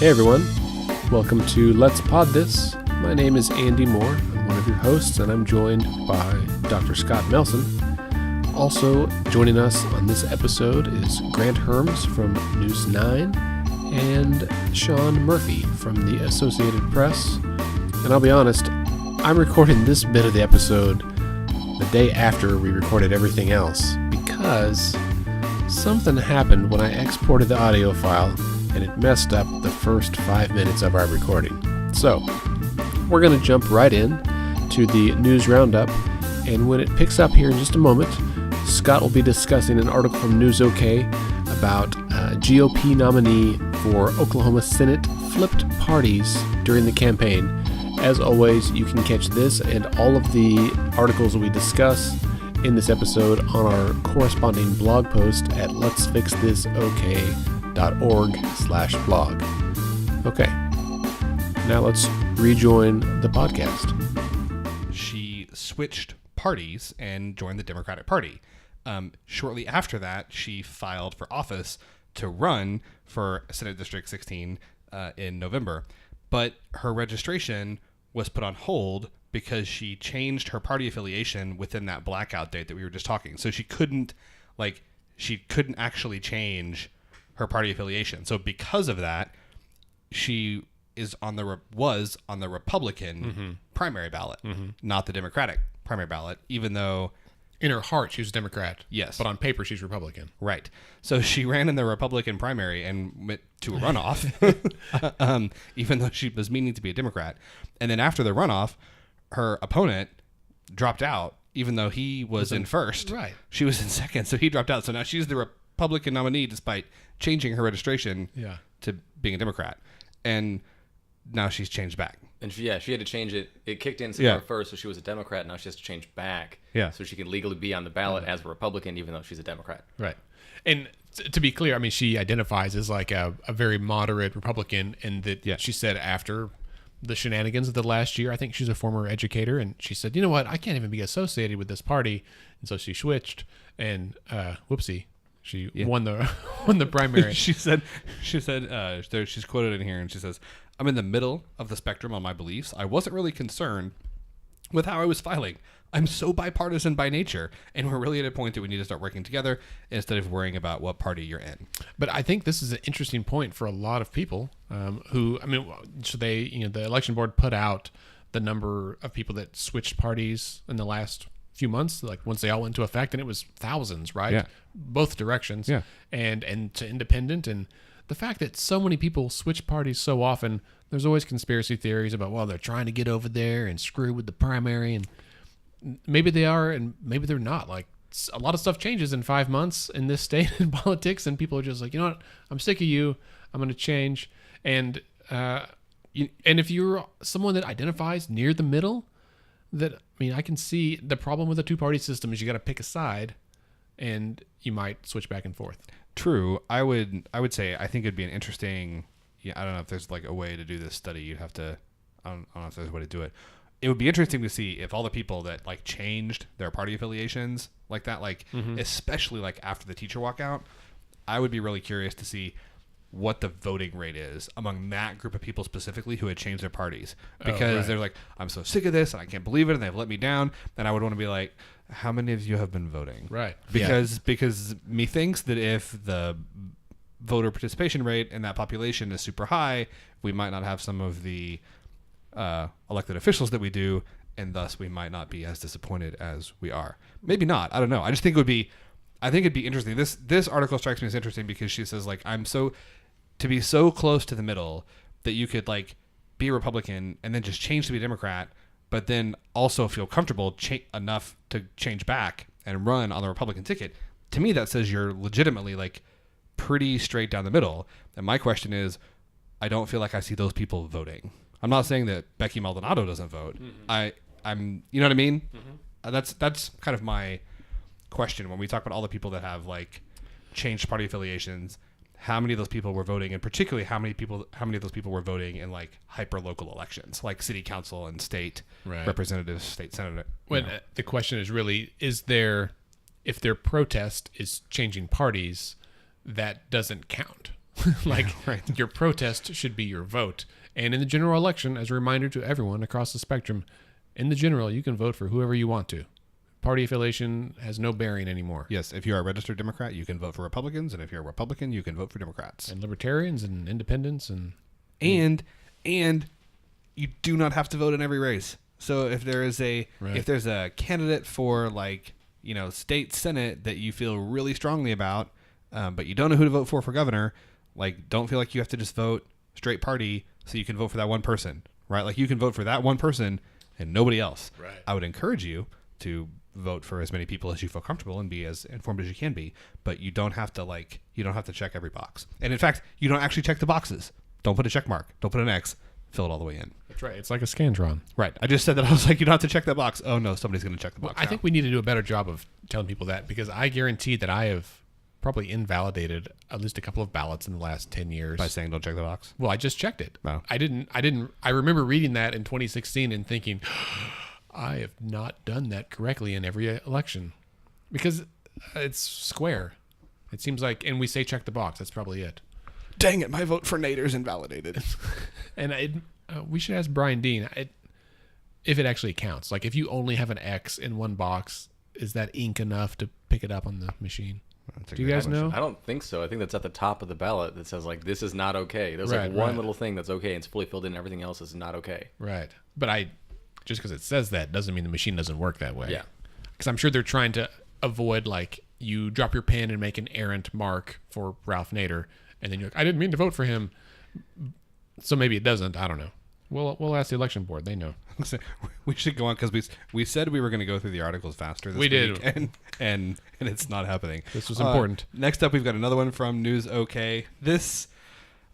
Hey everyone, welcome to Let's Pod This. My name is Andy Moore. I'm one of your hosts, and I'm joined by Dr. Scott Nelson. Also joining us on this episode is Grant Hermes from News 9 and Sean Murphy from the Associated Press. And I'll be honest, I'm recording this bit of the episode the day after we recorded everything else because something happened when I exported the audio file and it messed up the first 5 minutes of our recording. So, we're going to jump right in to the news roundup, and when it picks up here in just a moment, Scott will be discussing an article from News OK about GOP nominee for Oklahoma Senate flipped parties during the campaign. As always, you can catch this and all of the articles we discuss in this episode on our corresponding blog post at letsfixthisok.org/blog. Okay, now let's rejoin the podcast. She switched parties and joined the Democratic Party. Shortly after that, she filed for office to run for Senate District 16 in November. But her registration was put on hold because she changed her party affiliation within that blackout date that we were just talking. So she couldn't actually change her party affiliation. So because of that, she was on the Republican primary ballot, not the Democratic primary ballot, even though in her heart she was a Democrat. Yes. But on paper she's Republican. Right. So she ran in the Republican primary and went to a runoff, even though she was meaning to be a Democrat. And then after the runoff, her opponent dropped out, even though he was in first. Right. She was in second, so he dropped out. So now she's the Republican nominee despite changing her registration to being a Democrat. And now she's changed back. And she had to change it. It kicked in September 1st, so she was a Democrat. Now she has to change back so she can legally be on the ballot as a Republican, even though she's a Democrat. Right. And to be clear, I mean, she identifies as like a very moderate Republican, and that she said after the shenanigans of the last year, I think she's a former educator, and she said, you know what, I can't even be associated with this party. And so she switched, and whoopsie. She won the primary. She's quoted in here, and she says, "I'm in the middle of the spectrum on my beliefs. I wasn't really concerned with how I was filing. I'm so bipartisan by nature, and we're really at a point that we need to start working together instead of worrying about what party you're in." But I think this is an interesting point for a lot of people who, I mean, so the election board put out the number of people that switched parties in the last few months, like once they all went into effect, and it was thousands, right? Yeah. Both directions. Yeah. And to independent, and the fact that so many people switch parties so often, there's always conspiracy theories about, well, they're trying to get over there and screw with the primary, and maybe they are, and maybe they're not. Like, a lot of stuff changes in 5 months in this state in politics, and people are just like, you know what, I'm sick of you, I'm going to change. And if you're someone that identifies near the middle, I can see the problem with a two-party system is you got to pick a side, and you might switch back and forth. True. I would say I think it'd be an interesting. I don't know if there's like a way to do this study. You'd have to. I don't know if there's a way to do it. It would be interesting to see if all the people that like changed their party affiliations like that, especially like after the teacher walkout, I would be really curious to see what the voting rate is among that group of people specifically who had changed their parties, because they're like, I'm so sick of this and I can't believe it and they've let me down. And I would want to be like, how many of you have been voting? Right. Because methinks that if the voter participation rate in that population is super high, we might not have some of the elected officials that we do, and thus we might not be as disappointed as we are. Maybe not. I don't know. I just think it'd be interesting. This article strikes me as interesting because she says, like, to be so close to the middle that you could like be a Republican and then just change to be a Democrat, but then also feel comfortable enough to change back and run on the Republican ticket. To me, that says you're legitimately like pretty straight down the middle. And my question is, I don't feel like I see those people voting. I'm not saying that Becky Maldonado doesn't vote. I'm, you know what I mean? That's kind of my question when we talk about all the people that have like changed party affiliations. How many of those people were voting, and particularly how many of those people were voting in like hyper local elections, like city council and state representatives, state senator? The question is really, if their protest is changing parties, that doesn't count. Your protest should be your vote. And in the general election, as a reminder to everyone across the spectrum, in the general, you can vote for whoever you want to. Party affiliation has no bearing anymore. Yes, if you're a registered Democrat, you can vote for Republicans, and if you're a Republican, you can vote for Democrats. And libertarians and independents and you do not have to vote in every race. So if there is if there's a candidate for state senate that you feel really strongly about, but you don't know who to vote for governor, don't feel like you have to just vote straight party so you can vote for that one person, right? Like you can vote for that one person and nobody else. Right. I would encourage you to vote for as many people as you feel comfortable and be as informed as you can be, but you don't have to check every box. And in fact, you don't actually check the boxes. Don't put a check mark. Don't put an X. Fill it all the way in. That's right. It's like a Scantron. Right. I just said that. I was like, you don't have to check that box. Oh no, somebody's going to check the box. I think we need to do a better job of telling people that, because I guarantee that I have probably invalidated at least a couple of ballots in the last 10 years. By saying don't check the box? Well, I just checked it. No. I remember reading that in 2016 and thinking, I have not done that correctly in every election, because it's square. It seems like, and we say check the box. That's probably it. Dang it, my vote for Nader's invalidated. And we should ask Brian Dean if it actually counts. Like if you only have an X in one box, is that ink enough to pick it up on the machine? Do you guys know? I don't think so. I think that's at the top of the ballot that says this is not okay. There's one little thing that's okay and it's fully filled in. Everything else is not okay. Right. But just because it says that doesn't mean the machine doesn't work that way. Yeah. Because I'm sure they're trying to avoid you drop your pen and make an errant mark for Ralph Nader, and then you're like, I didn't mean to vote for him. So maybe it doesn't. I don't know. We'll ask the election board. They know. We should go on because we said we were going to go through the articles faster this week. Did. And it's not happening. This was important. Next up, we've got another one from News OK.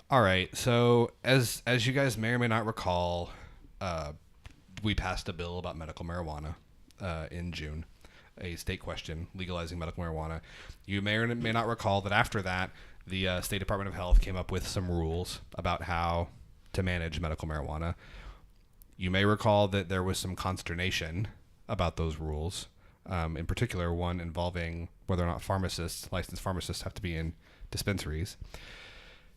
All right. So as you guys may or may not recall, we passed a bill about medical marijuana in June, a state question legalizing medical marijuana. You may or may not recall that after that, the State Department of Health came up with some rules about how to manage medical marijuana. You may recall that there was some consternation about those rules, in particular one involving whether or not licensed pharmacists have to be in dispensaries.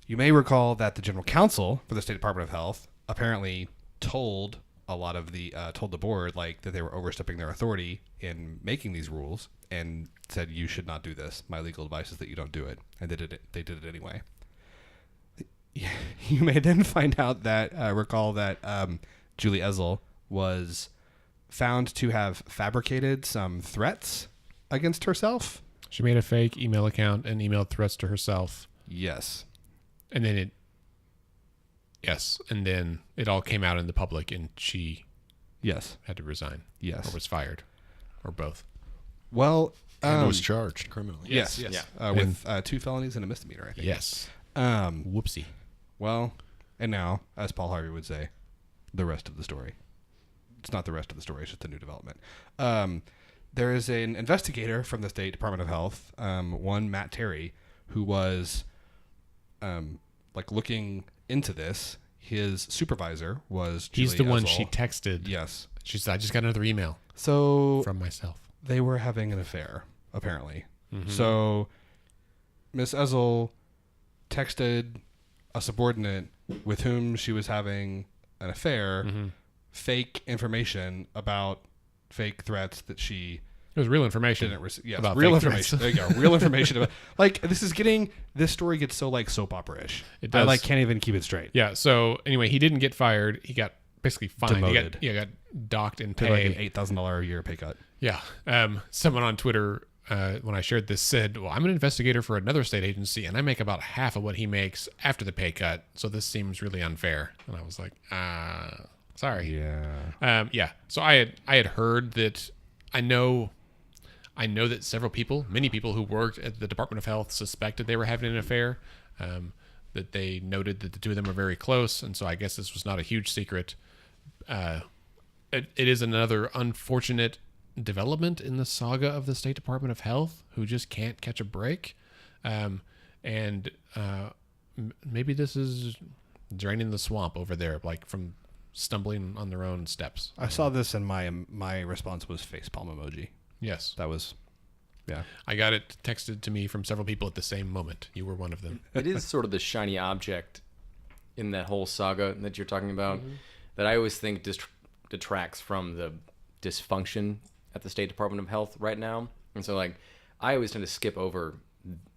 You may recall that the General Counsel for the State Department of Health apparently told the board that they were overstepping their authority in making these rules and said, you should not do this. My legal advice is that you don't do it. And they did it anyway. You may then find out that, recall that Julie Ezel was found to have fabricated some threats against herself. She made a fake email account and emailed threats to herself. Yes. And then it all came out in the public, and she had to resign. Yes. Or was fired. Or both. Well, and was charged criminally. Yes. With 2 felonies and a misdemeanor, I think. Yes. Whoopsie. Well, and now, as Paul Harvey would say, the rest of the story. It's not the rest of the story, it's just a new development. There is an investigator from the State Department of Health, one Matt Terry, who was looking into this. His supervisor was Julie He's the one Ezel. she texted. Yes. She said, I just got another email from myself. They were having an affair, apparently. Mm-hmm. So Miss Ezel texted a subordinate with whom she was having an affair, fake information about fake threats that she It was real information. didn't receive. Yes, about real fake information. threats. There you go. Real information about this story gets so soap opera-ish. It does. I can't even keep it straight. Yeah. So anyway, he didn't get fired. He got basically fined. Demoted. He got docked in Paid pay. like an $8,000 a year pay cut. Yeah. Someone on Twitter, when I shared this, said, well, I'm an investigator for another state agency, and I make about half of what he makes after the pay cut, so this seems really unfair. And I was like, sorry. Yeah. Yeah. So I had heard that I know that many people who worked at the Department of Health suspected they were having an affair, that they noted that the two of them were very close, and so I guess this was not a huge secret. It is another unfortunate development in the saga of the State Department of Health, who just can't catch a break. Maybe this is draining the swamp over there, from stumbling on their own steps. I saw this and my response was facepalm emoji. Yes. That was Yeah. I got it texted to me from several people at the same moment. You were one of them. It is sort of the shiny object in that whole saga that you're talking about that I always think detracts from the dysfunction at the State Department of Health right now. And so, like, I always tend to skip over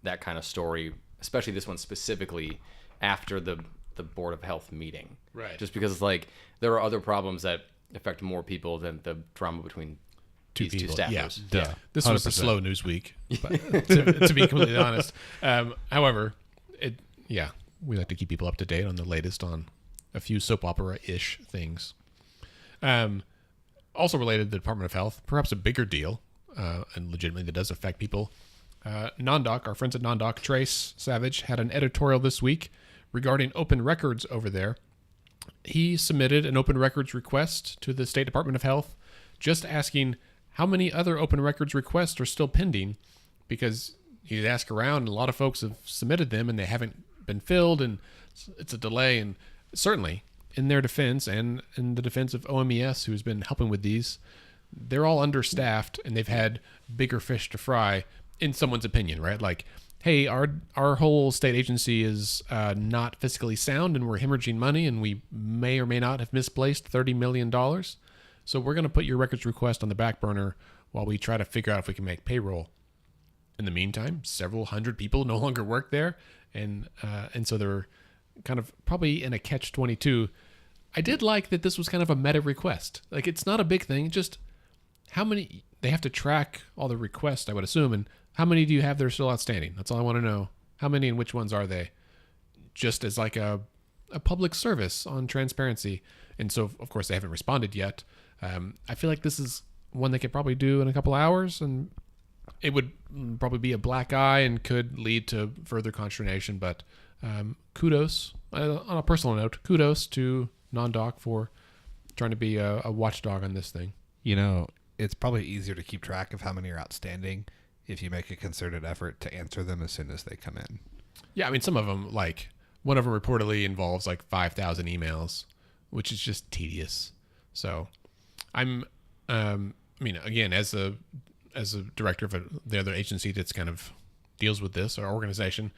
that kind of story, especially this one specifically, after the Board of Health meeting. Right. Just because it's like there are other problems that affect more people than the drama between these two staffers. Yeah. This was a 100%. slow news week, but to be completely honest. However, we like to keep people up to date on the latest on a few soap opera-ish things. Also related to the Department of Health, perhaps a bigger deal, and legitimately that does affect people. Non-Doc, our friends at Non-Doc, Trace Savage, had an editorial this week regarding open records over there. He submitted an open records request to the State Department of Health, just asking how many other open records requests are still pending, because he'd ask around and a lot of folks have submitted them and they haven't been filled, and it's a delay. And certainly in their defense and in the defense of OMES, who's been helping with these, they're all understaffed and they've had bigger fish to fry, in someone's opinion, right? Like, hey, our whole state agency is not fiscally sound and we're hemorrhaging money and we may or may not have misplaced $30 million. So we're going to put your records request on the back burner while we try to figure out if we can make payroll. In the meantime, several hundred people no longer work there. And so they're kind of probably in a catch-22. I did like that this was kind of a meta request. Like, it's not a big thing. Just how many, they have to track all the requests, I would assume, and how many do you have that are still outstanding? That's all I want to know. How many and which ones are they? Just as like a public service on transparency. And so, of course, they haven't responded yet. I feel like this is one they could probably do in a couple hours, and it would probably be a black eye and could lead to further consternation. But kudos, on a personal note, kudos to Non-Doc for trying to be a watchdog on this thing. You know, it's probably easier to keep track of how many are outstanding if you make a concerted effort to answer them as soon as they come in. Yeah, I mean, some of them, like, one of them reportedly involves like 5,000 emails, which is just tedious. So I'm, I mean, again, as a director of the other agency that's kind of deals with this, our organization,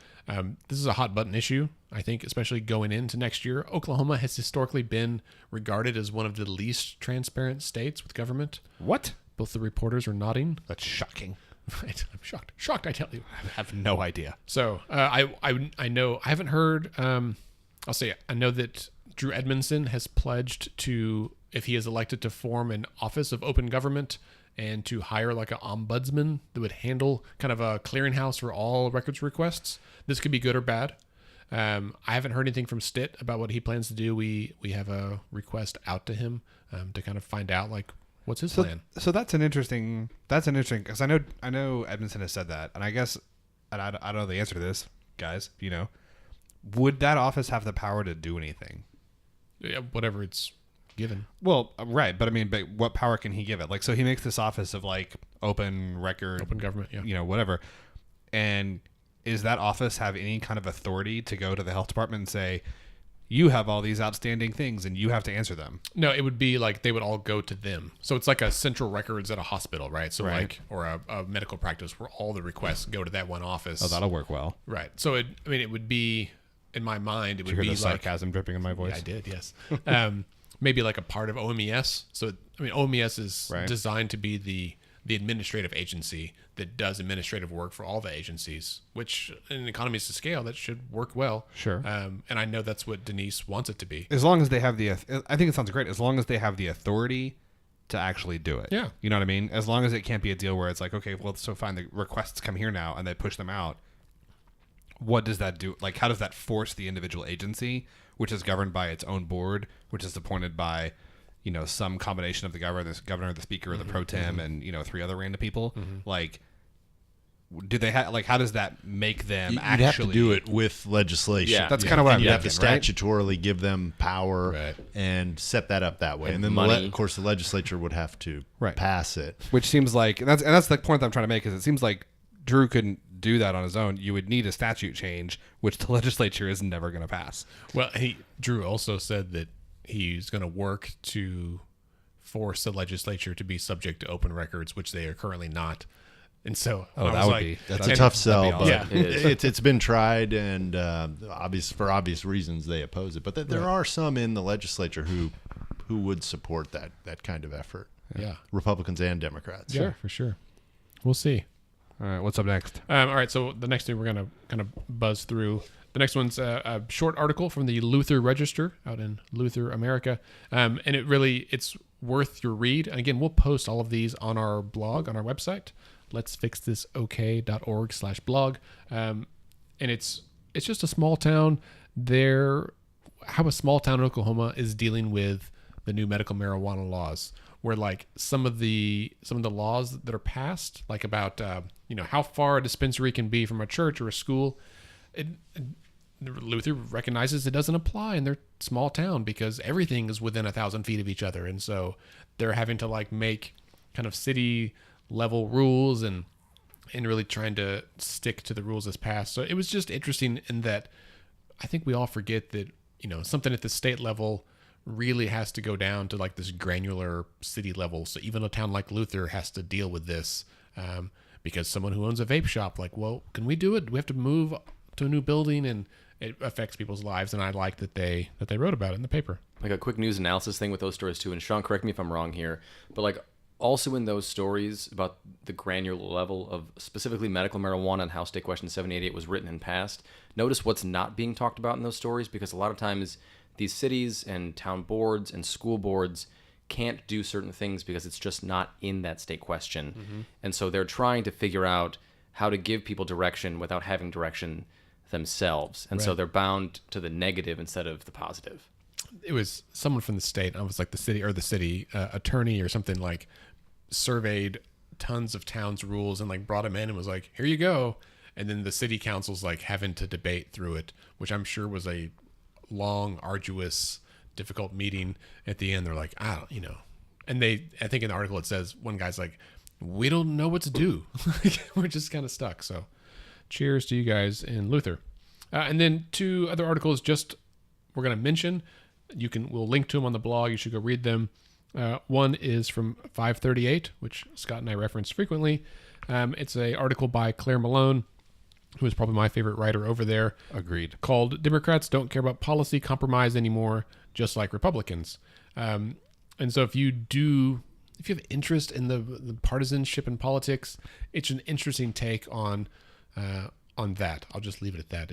this is a hot button issue, I think, especially going into next year. Oklahoma has historically been regarded as one of the least transparent states with government. What? Both the reporters are nodding. That's shocking. Right. I'm shocked. Shocked, I tell you. I have no idea. So I know, I haven't heard, I'll say, I know that Drew Edmondson has pledged to, if he is elected, to form an office of open government and to hire like an ombudsman that would handle kind of a clearinghouse for all records requests. This could be good or bad. I haven't heard anything from Stitt about what he plans to do. We have a request out to him to kind of find out, like, what's his plan. So that's an interesting, because I know Edmondson has said that, and I guess, and I don't know the answer to this, guys, you know, would that office have the power to do anything? Yeah, whatever it's given. Well, right, but I mean, but what power can he give it? Like, so he makes this office of like open record, Open government, yeah. you know, whatever. And is that office have any kind of authority to go to the health department and say, you have all these outstanding things and you have to answer them? No, it would be like they would all go to them. So it's like a central records at a hospital, right? So Right. like, or a medical practice where all the requests go to that one office. Oh, that'll work well. Right. So it would be, in my mind, it Did would you be hear the like, sarcasm dripping in my voice? yeah, I did, yes. Maybe like a part of OMES. So, I mean, OMES is Right. designed to be the administrative agency that does administrative work for all the agencies, which in economies of scale, that should work well. Sure. And I know that's what Denise wants it to be. As long as they have the, I think it sounds great. As long as they have the authority to actually do it. Yeah. You know what I mean? As long as it can't be a deal where it's like, okay, well, so fine, the requests come here now and they push them out. What does that do? Like, how does that force the individual agency, which is governed by its own board, which is appointed by, you know, some combination of the governor, the speaker, or the pro tem, and, you know, 3 other random people? Like, do they have, like, how does that make them You'd actually have to do it with legislation. Yeah. That's kind of what I'm You have to thinking, right? statutorily give them power Right. and set that up that way. And then, money. of course, the legislature would have to Right. pass it. Which seems like, and that's the point that I'm trying to make, is it seems like Drew couldn't do that on his own. You would need a statute change, which the legislature is never going to pass. Well, Drew also said that he's going to work to force the legislature to be subject to open records, which they are currently not. And so Oh, I that was would like, be That's a and- tough sell, that'd be but awesome. It is. it's been tried, and for obvious reasons they oppose it. But there are some in the legislature who would support that kind of effort. Yeah. Republicans and Democrats. Yeah, for sure. We'll see. All right, what's up next? All right, so the next thing we're going to kind of buzz through. The next one's a short article from the Luther Register out in Luther, America. And it's worth your read. And again, we'll post all of these on our blog, on our website, letsfixthisok.org/blog. And it's just a small town there, how a small town in Oklahoma is dealing with the new medical marijuana laws, where like some of the laws that are passed, like about how far a dispensary can be from a church or a school, Luther recognizes it doesn't apply in their small town because everything is within 1,000 feet of each other, and so they're having to like make kind of city level rules and really trying to stick to the rules as passed. So it was just interesting in that I think we all forget that something at the state level really has to go down to like this granular city level. So even a town like Luther has to deal with this because someone who owns a vape shop, like, well, can we do it? Do we have to move to a new building? And it affects people's lives. And I like that they wrote about it in the paper. Like a quick news analysis thing with those stories too. And Sean, correct me if I'm wrong here, but like also in those stories about the granular level of specifically medical marijuana and how State Question 788 was written and passed, notice what's not being talked about in those stories, because a lot of times these cities and town boards and school boards can't do certain things because it's just not in that state question. Mm-hmm. And so they're trying to figure out how to give people direction without having direction themselves. And so they're bound to the negative instead of the positive. It was someone from the state. I was like the city attorney or something, like surveyed tons of towns' rules and like brought them in and was like, here you go. And then the city council's like having to debate through it, which I'm sure was a long, arduous, difficult meeting. At the end, they're like, and I think in the article it says one guy's like, we don't know what to do. We're just kind of stuck. So cheers to you guys in Luther. And then two other articles we're going to mention. We'll link to them on the blog. You should go read them. One is from 538, which Scott and I reference frequently. It's an article by Claire Malone, who is probably my favorite writer over there. Agreed. Called "Democrats Don't Care About Policy Compromise Anymore, Just Like Republicans." And so if you have interest in the partisanship in politics, it's an interesting take on that. I'll just leave it at that.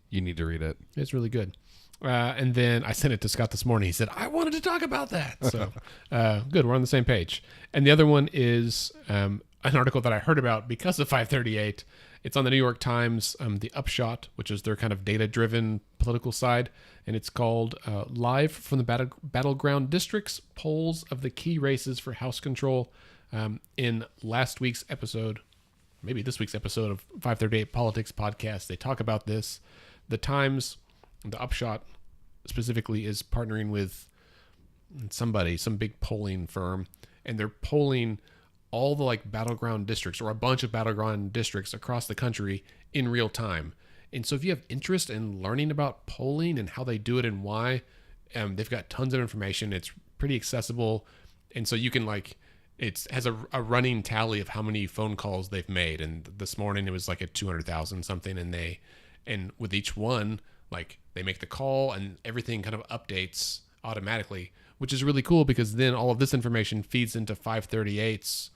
You need to read it. It's really good. And then I sent it to Scott this morning. He said, I wanted to talk about that. So good. We're on the same page. And the other one is an article that I heard about because of 538. It's on the New York Times, The Upshot, which is their kind of data-driven political side. And it's called Live from the Battleground Districts, Polls of the Key Races for House Control. In last week's episode, maybe this week's episode of 538 Politics Podcast, they talk about this. The Times, The Upshot specifically, is partnering with some big polling firm, and they're polling all the like battleground districts or a bunch of battleground districts across the country in real time. And so if you have interest in learning about polling and how they do it and why, they've got tons of information. It's pretty accessible. And so you can it has a running tally of how many phone calls they've made. And this morning it was like at 200,000 something. And with each one, like they make the call and everything kind of updates automatically, which is really cool because then all of this information feeds into 538's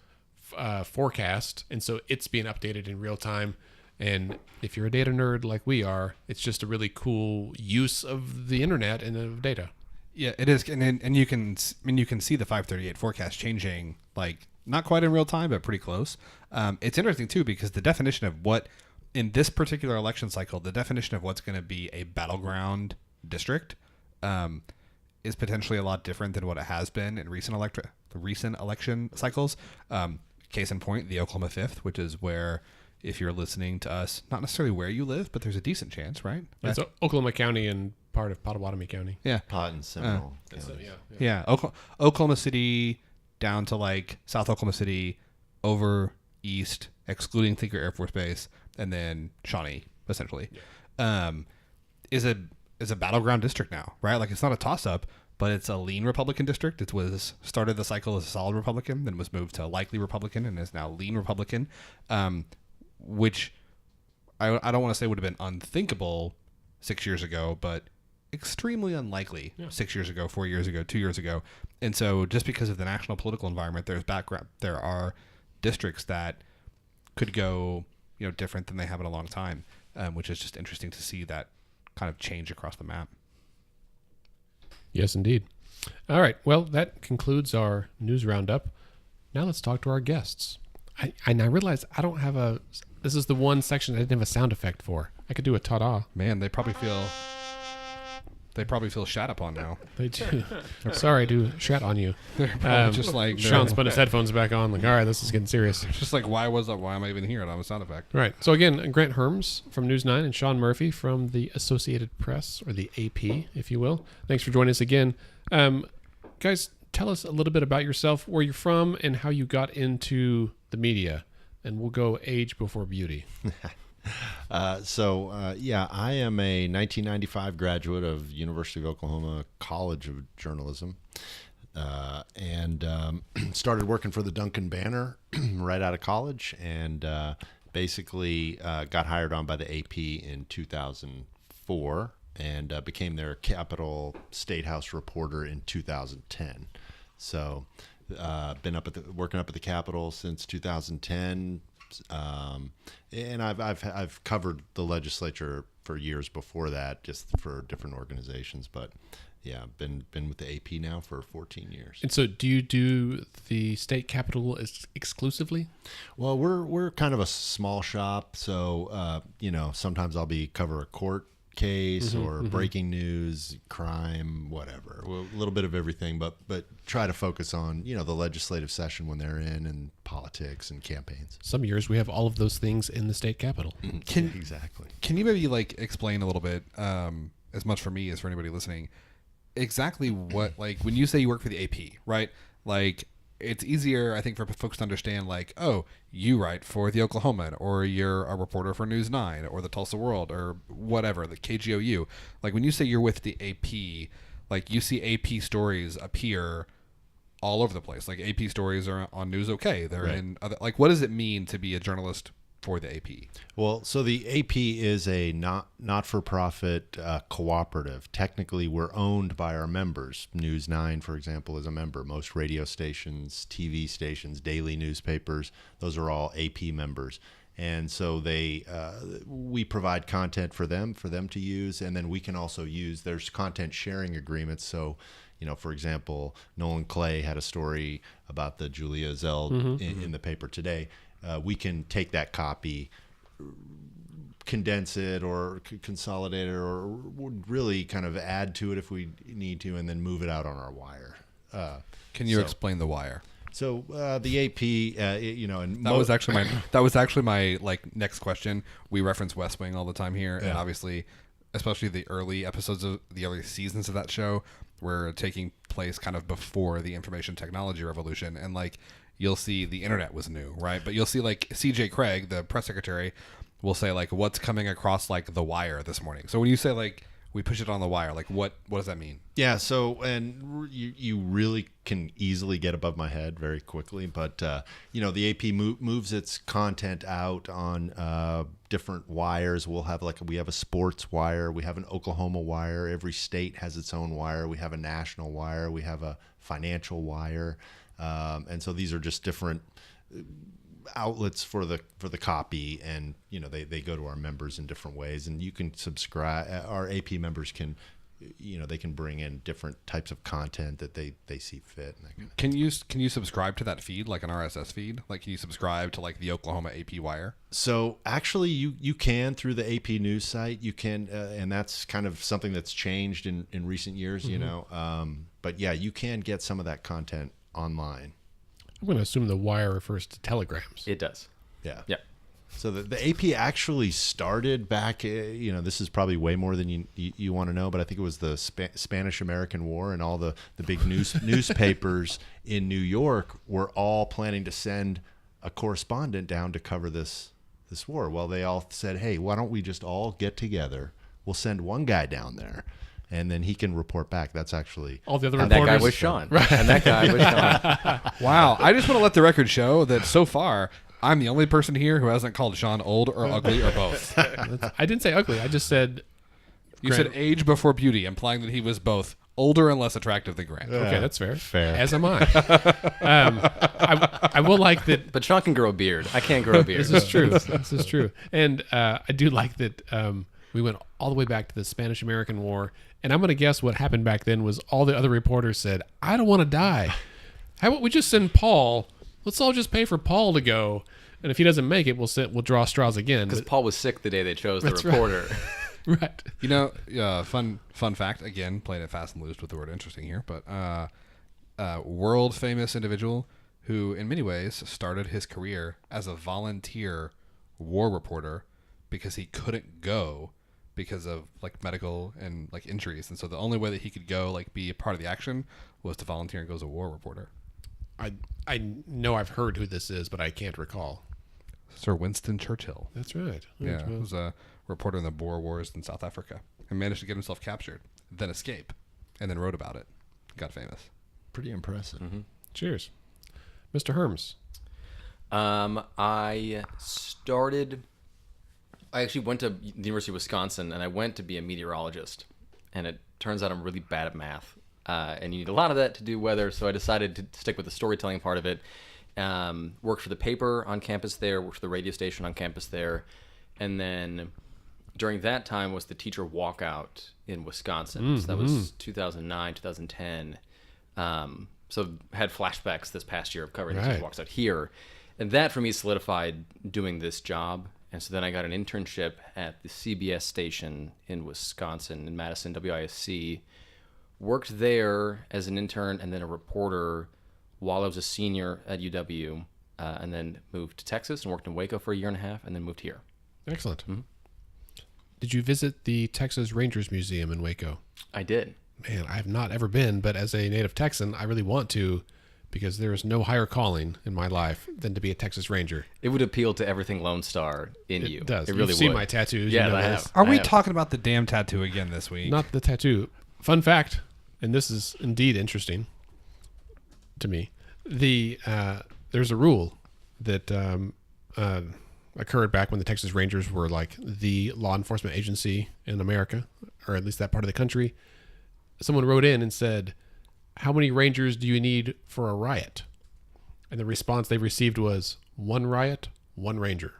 forecast. And so it's being updated in real time. And if you're a data nerd like we are, it's just a really cool use of the internet and of data. Yeah, it is. And you can see the 538 forecast changing, like not quite in real time, but pretty close. It's interesting too, because the definition of what in this particular election cycle, the definition of what's going to be a battleground district is potentially a lot different than what it has been in recent election cycles. Case in point, the Oklahoma 5th, which is where, if you're listening to us, not necessarily where you live, but there's a decent chance, right? It's Oklahoma County and part of Pottawatomie County. Yeah. Pot and Seminole. Yeah. Oklahoma City down to like South Oklahoma City, over east, excluding Tinker Air Force Base, and then Shawnee, essentially, is a battleground district now, right? Like it's not a toss-up. but it's a lean Republican district. It was started the cycle as a solid Republican, then was moved to likely Republican, and is now lean Republican, which I don't want to say would have been unthinkable 6 years ago, but extremely unlikely 6 years ago, 4 years ago, 2 years ago. And so just because of the national political environment, there are districts that could go, different than they have in a long time, which is just interesting to see that kind of change across the map. Yes, indeed. All right. Well, that concludes our news roundup. Now let's talk to our guests. I realize I don't have this is the one section I didn't have a sound effect for. I could do a ta-da. Man, they probably feel shat upon now. They do. Sorry to shat on you. They're probably just like Sean's put his headphones back on. Like, all right, this is getting serious. It's just like, why am I even here? I don't have a sound effect. Right. So again, Grant Hermes from News 9 and Sean Murphy from the Associated Press, or the AP, if you will. Thanks for joining us again. Guys, tell us a little bit about yourself, where you're from, and how you got into the media. And we'll go age before beauty. I am a 1995 graduate of University of Oklahoma College of Journalism, and started working for the Duncan Banner right out of college, and basically got hired on by the AP in 2004, and became their Capitol State House reporter in 2010. So, been working up at the Capitol since 2010. And I've covered the legislature for years before that, just for different organizations. But yeah, been with the AP now for 14 years. And so, do you do the state capitol exclusively? Well, we're kind of a small shop, so sometimes I'll cover a court case or breaking news, crime, whatever. A little bit of everything, but try to focus on the legislative session when they're in, and politics and campaigns. Some years we have all of those things in the state capitol. Exactly. Can you maybe explain a little bit, as much for me as for anybody listening, exactly what, when you say you work for the AP, right? It's easier, I think, for folks to understand, oh, you write for the Oklahoman, or you're a reporter for News 9, or the Tulsa World, or whatever, the KGOU. When you say you're with the AP, you see AP stories appear all over the place. AP stories are on News OK. They're right. in other, what does it mean to be a journalist for the AP? Well, so the AP is a not-for-profit cooperative. Technically, we're owned by our members. News 9, for example, is a member. Most radio stations, TV stations, daily newspapers, those are all AP members. And so we provide content for them to use, and then we can also there's content sharing agreements. So, for example, Nolan Clay had a story about the Julia Zell in the paper today. We can take that copy, condense it or consolidate it, or really kind of add to it if we need to, and then move it out on our wire. Can you explain the wire? So the AP, and that was actually my next question. We reference West Wing all the time here, and obviously, especially the early episodes of the early seasons of that show, were taking place kind of before the information technology revolution, and you'll see the internet was new, right? But you'll see CJ Craig, the press secretary, will say what's coming across the wire this morning. So when you say we push it on the wire, what does that mean? Yeah. So, and you really can easily get above my head very quickly, but the AP moves its content out on different wires. We'll have we have a sports wire, we have an Oklahoma wire. Every state has its own wire. We have a national wire. We have a financial wire. And so these are just different outlets for the copy, and they go to our members in different ways, and you can subscribe. Our AP members can they can bring in different types of content that they see fit, and that kind of Can you subscribe to that feed, an RSS feed? Can you subscribe to the Oklahoma AP wire? So actually you can through the AP news site. You can and that's kind of something that's changed in recent years, but yeah, you can get some of that content online. I'm going to assume the wire refers to telegrams. It does. Yeah. Yeah. So the AP actually started back, this is probably way more than you want to know, but I think it was the Spanish-American War, and all the big newspapers in New York were all planning to send a correspondent down to cover this war. Well, they all said, hey, why don't we just all get together? We'll send one guy down there. and then he can report back. That's actually All the other And that reporters. guy was Sean. And that guy was Sean. Wow. I just want to let the record show that so far, I'm the only person here who hasn't called Sean old or ugly or both. I didn't say ugly. I just said You said age before beauty, implying that he was both older and less attractive than Grant. okay, that's fair. Fair. As am I. I will like that. But Sean can grow a beard. I can't grow a beard. This is true. This is true. And I do like that we went all the way back to the Spanish-American War. And I'm going to guess what happened back then was all the other reporters said, I don't want to die. How about we just send Paul? Let's all just pay for Paul to go. And if he doesn't make it, we'll draw straws again. Because Paul was sick the day they chose the That's right. reporter. Right. You know, fun fact, again, playing it fast and loose with the word interesting here, but world famous individual who in many ways started his career as a volunteer war reporter because he couldn't go because of like medical and like injuries. And so the only way that he could go like be a part of the action was to volunteer and go as a war reporter. I know I've heard who this is, but I can't recall. Sir Winston Churchill. That's right. Yeah, he was a reporter in the Boer Wars in South Africa and managed to get himself captured, then escape, and then wrote about it. Got famous. pretty impressive. Mm-hmm. Cheers. Mr. Hermes. I actually went to the University of Wisconsin, and I went to be a meteorologist. And it turns out I'm really bad at math. And you need a lot of that to do weather, so I decided to stick with the storytelling part of it. Worked for the paper on campus there, worked for the radio station on campus there. And then during that time was the teacher walkout in Wisconsin. So that was 2009, 2010. So had flashbacks this past year of covering the teacher walks out here. And that for me solidified doing this job. And so then I got an internship at the CBS station in Wisconsin, in Madison, WISC. Worked there as an intern and then a reporter while I was a senior at UW, and then moved to Texas and worked in Waco for a year and a half, and then moved here. Excellent. Mm-hmm. Did you visit the Texas Rangers Museum in Waco? I did. Man, I have not ever been, but as a native Texan, I really want to, because there is no higher calling in my life than to be a Texas Ranger. It would appeal to everything Lone Star in you. It does. It really You've seen would. my tattoos. Yeah, you know I this. have. Are we have. talking about the damn tattoo again this week? Not the tattoo. Fun fact, and this is indeed interesting to me. There's a rule that occurred back when the Texas Rangers were like the law enforcement agency in America, or at least that part of the country. Someone wrote in and said, "How many Rangers do you need for a riot?" And the response they received was, "One riot, one Ranger."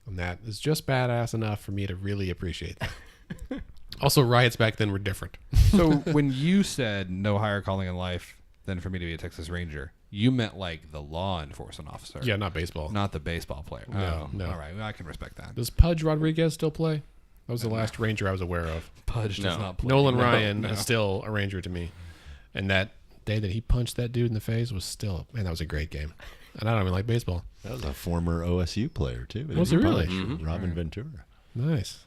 And that is just badass enough for me to really appreciate that. Also, riots back then were different. So when you said no higher calling in life than for me to be a Texas Ranger, you meant like the law enforcement officer. Yeah, not baseball. Not the baseball player. No, no. All right, well, I can respect that. Does Pudge Rodriguez still play? That was the last Ranger I was aware of. Pudge does No. not play. Nolan No, Ryan no. is still a Ranger to me. And that day that he punched that dude in the face was still, man, that was a great game. And I don't even like baseball. That was a former OSU player too. Was it really? Robin Ventura. Nice.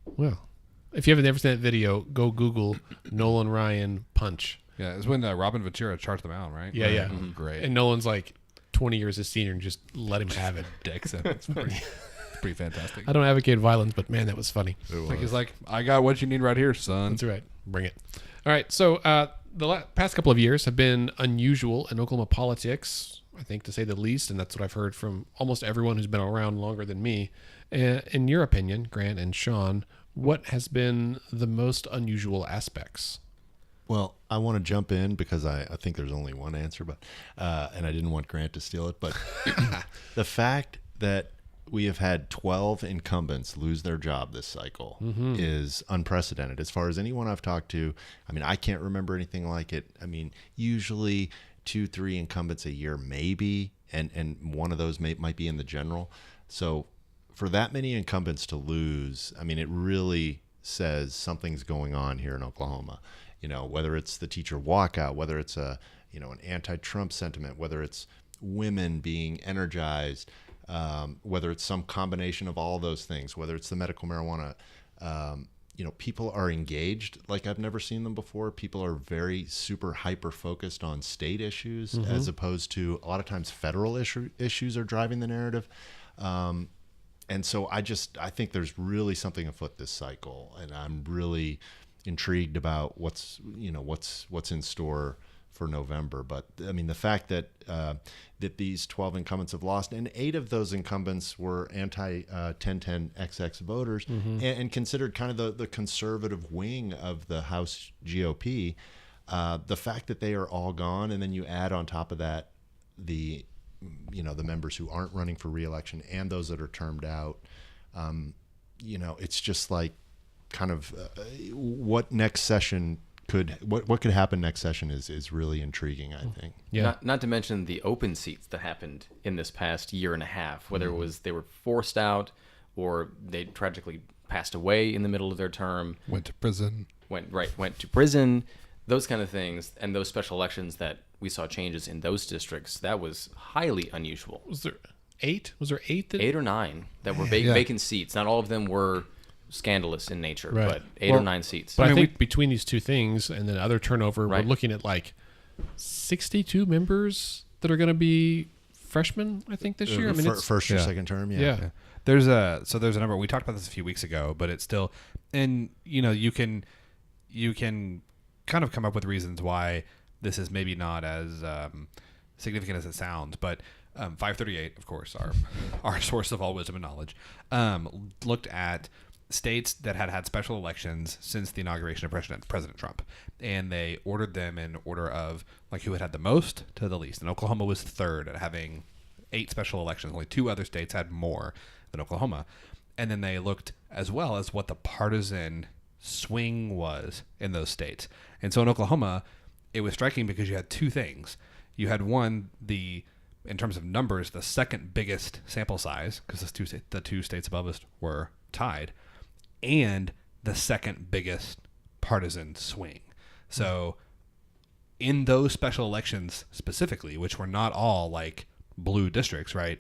Well, if you haven't ever seen that video, go Google Nolan Ryan punch. Yeah, it's when Robin Ventura charged them out, right? Yeah, yeah. Great. And Nolan's like 20 years his senior and just let him have it. Dicks him. It's pretty fantastic. I don't advocate violence, but man, that was funny. Like he's like, I got what you need right here, son. That's right. Bring it. All right. So the past couple of years have been unusual in Oklahoma politics, I think, to say the least, and that's what I've heard from almost everyone who's been around longer than me. In your opinion, Grant and Sean, what has been the most unusual aspects? Well, I want to jump in because I think there's only one answer, but and I didn't want Grant to steal it. But the fact that we have had 12 incumbents lose their job this cycle is unprecedented. As far as anyone I've talked to, I mean, I can't remember anything like it. I mean, usually 2-3 incumbents a year, maybe, and one of those might be in the general. So for that many incumbents to lose, I mean, it really says something's going on here in Oklahoma. You know, whether it's the teacher walkout, whether it's an anti-Trump sentiment, whether it's women being energized, whether it's some combination of all those things, whether it's the medical marijuana, people are engaged like I've never seen them before. People are very super hyper focused on state issues as opposed to a lot of times federal issues are driving the narrative. And so I think there's really something afoot this cycle, and I'm really intrigued about what's in store for November. But I mean, the fact that that these 12 incumbents have lost, and 8 of those incumbents were anti-1010XX voters, and considered kind of the conservative wing of the House GOP. The fact that they are all gone, and then you add on top of that the members who aren't running for re-election and those that are termed out, it's just like kind of what next session what could happen next session is really intriguing, I think. Yeah. Not to mention the open seats that happened in this past year and a half, whether it was they were forced out or they tragically passed away in the middle of their term, Went to prison. went to prison, those kind of things, and those special elections that we saw changes in those districts. That was highly unusual. Was there 8? Was there 8? 8 or 9 that were Yeah. vacant seats. Not all of them were scandalous in nature, Right. but 8 or 9 seats. But I, mean, think between these two things and then other turnover, we're Right. looking at like 62 members that are going to be freshmen, I think, this year. I mean, it's, First or yeah. second term, yeah. There's a number. We talked about this a few weeks ago, but it's still, and you can kind of come up with reasons why this is maybe not as significant as it sounds. But 538, of course, our source of all wisdom and knowledge, looked at states that had special elections since the inauguration of President Trump, and they ordered them in order of like who had the most to the least. And Oklahoma was third at having 8 special elections. Only 2 other states had more than Oklahoma. And then they looked as well as what the partisan swing was in those states. And so in Oklahoma, it was striking because you had 2 things. You had one, in terms of numbers, the second biggest sample size, because the 2 states above us were tied, and the second biggest partisan swing. So in those special elections specifically, which were not all like blue districts, right?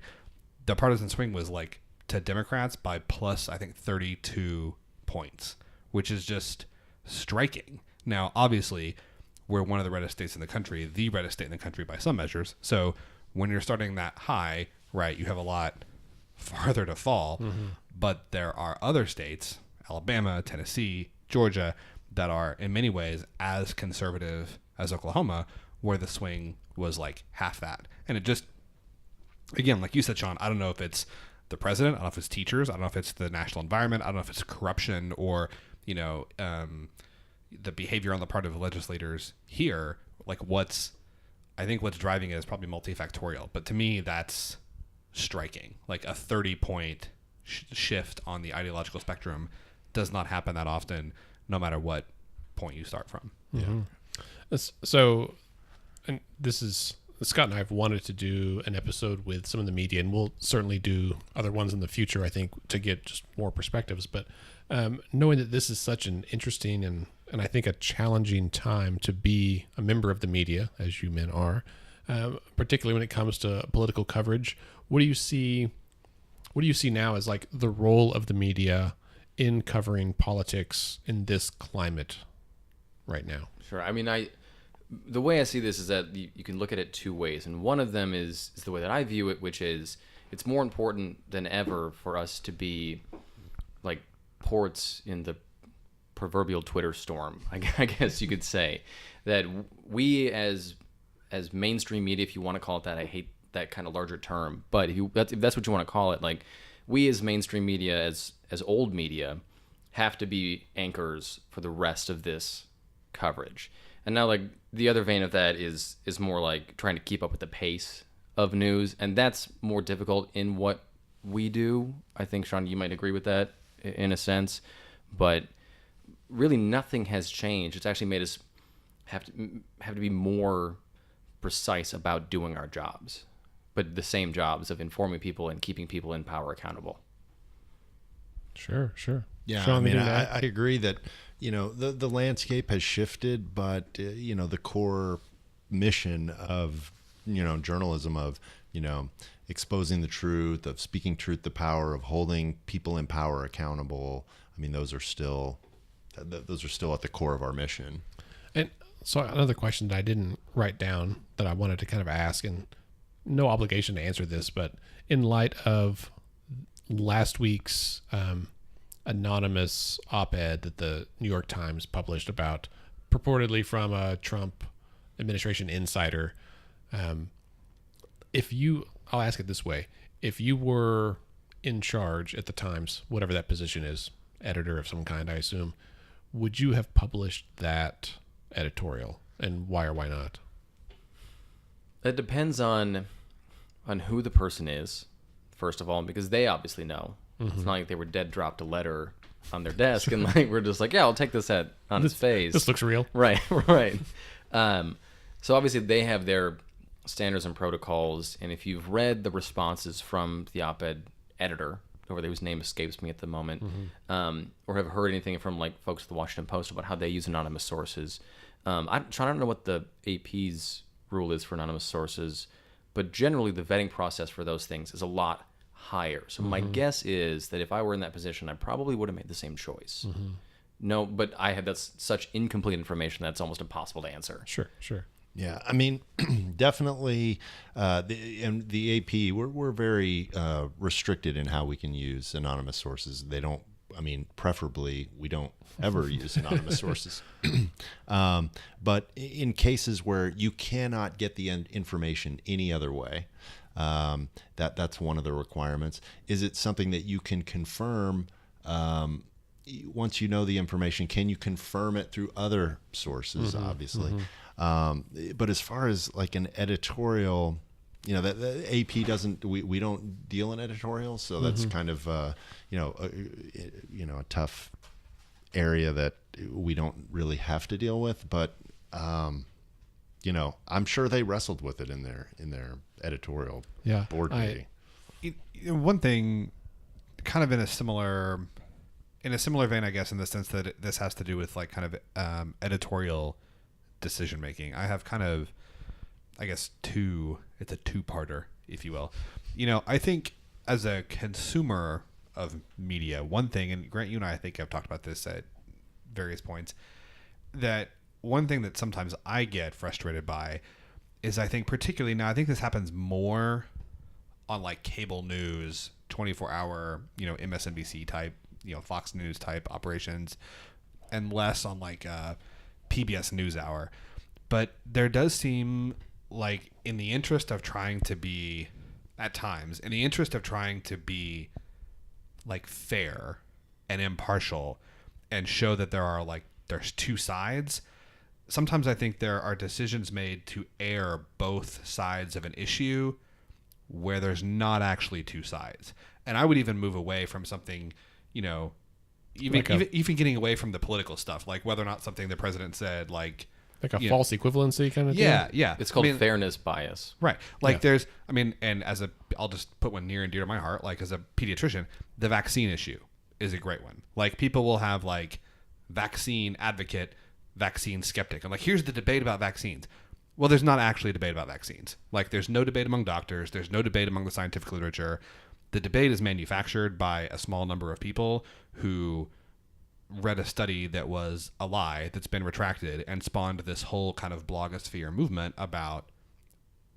The partisan swing was like to Democrats by plus, I think, 32 points, which is just striking. Now, obviously, we're one of the reddest states in the country, the reddest state in the country by some measures. So when you're starting that high, right, you have a lot farther to fall. But there are other states, Alabama, Tennessee, Georgia, that are in many ways as conservative as Oklahoma, where the swing was like half that. And it just, again, like you said, Sean, I don't know if it's the president, I don't know if it's teachers, I don't know if it's the national environment, I don't know if it's corruption or, the behavior on the part of legislators here. Like I think what's driving it is probably multifactorial. But to me, that's striking. Like a 30-point shift on the ideological spectrum does not happen that often, no matter what point you start from. So, and this is, Scott and I have wanted to do an episode with some of the media, and we'll certainly do other ones in the future, I think, to get just more perspectives. But knowing that this is such an interesting and I think a challenging time to be a member of the media, as you men are, particularly when it comes to political coverage, what do you see now as like the role of the media in covering politics in this climate right now? Sure. I mean, the way I see this is that you can look at it 2 ways, and one of them is the way that I view it, which is it's more important than ever for us to be like ports in the proverbial Twitter storm, I guess you could say, that we as mainstream media, if you want to call it that, I hate that kind of larger term, but if that's what you want to call it, like we as mainstream media, as old media, have to be anchors for the rest of this coverage. And now, like, the other vein of that is more like trying to keep up with the pace of news, and that's more difficult in what we do. I think, Sean, you might agree with that in a sense, but really nothing has changed. It's actually made us have to be more precise about doing our jobs, but the same jobs of informing people and keeping people in power accountable. Sure. Yeah, Sean, I mean, anything to add? I agree that, the landscape has shifted, but, the core mission of, journalism, of, exposing the truth, of speaking truth to power, of holding people in power accountable. I mean, those are still at the core of our mission. And so another question that I didn't write down that I wanted to kind of ask, and no obligation to answer this, but in light of last week's anonymous op-ed that the New York Times published about, purportedly from a Trump administration insider. I'll ask it this way: if you were in charge at the Times, whatever that position is, editor of some kind, I assume, would you have published that editorial, and why or why not? It depends on who the person is, first of all, because they obviously know. It's not like they were dead dropped a letter on their desk and like we're just like, yeah, I'll take this on his face. This looks real. Right. So obviously they have their standards and protocols, and if you've read the responses from the op-ed editor, over there whose name escapes me at the moment, or have heard anything from like folks at the Washington Post about how they use anonymous sources. I'm trying to know what the AP's rule is for anonymous sources, but generally the vetting process for those things is a lot higher. So my guess is that if I were in that position, I probably would have made the same choice. No, but that's such incomplete information that it's almost impossible to answer. Sure. Yeah, I mean, definitely, the AP, we're very restricted in how we can use anonymous sources. They don't, I mean, preferably we don't ever use anonymous sources. But in cases where you cannot get the information any other way, that's one of the requirements. Is it something that you can confirm? Once you know the information, can you confirm it through other sources? Obviously. But as far as like an editorial, the AP doesn't. We don't deal in editorials, so that's kind of a tough area that we don't really have to deal with. But I'm sure they wrestled with it in their editorial board meeting. One thing, kind of in a similar vein, I guess, in the sense that this has to do with like kind of editorial decision making. I have kind of, I guess, it's a two-parter, if you will. I think as a consumer of media, one thing, and Grant, you and I think have talked about this at various points, that one thing that sometimes I get frustrated by is, I think particularly now, I think this happens more on like cable news, 24-hour, MSNBC type, Fox News type operations, and less on like PBS NewsHour. But there does seem like, in the interest of trying to be, at times, in the interest of trying to be like fair and impartial and show that there's two sides, sometimes I think there are decisions made to air both sides of an issue where there's not actually two sides. And I would even move away from something, even getting away from the political stuff, like whether or not something the president said, like a false equivalency kind of thing. Yeah. It's called fairness bias. Right. Like there's, and I'll just put one near and dear to my heart, like as a pediatrician, the vaccine issue is a great one. Like people will have like vaccine advocate, vaccine skeptic. I'm like, here's the debate about vaccines. Well, there's not actually a debate about vaccines. Like there's no debate among doctors. There's no debate among the scientific literature. The debate is manufactured by a small number of people who read a study that was a lie that's been retracted and spawned this whole kind of blogosphere movement about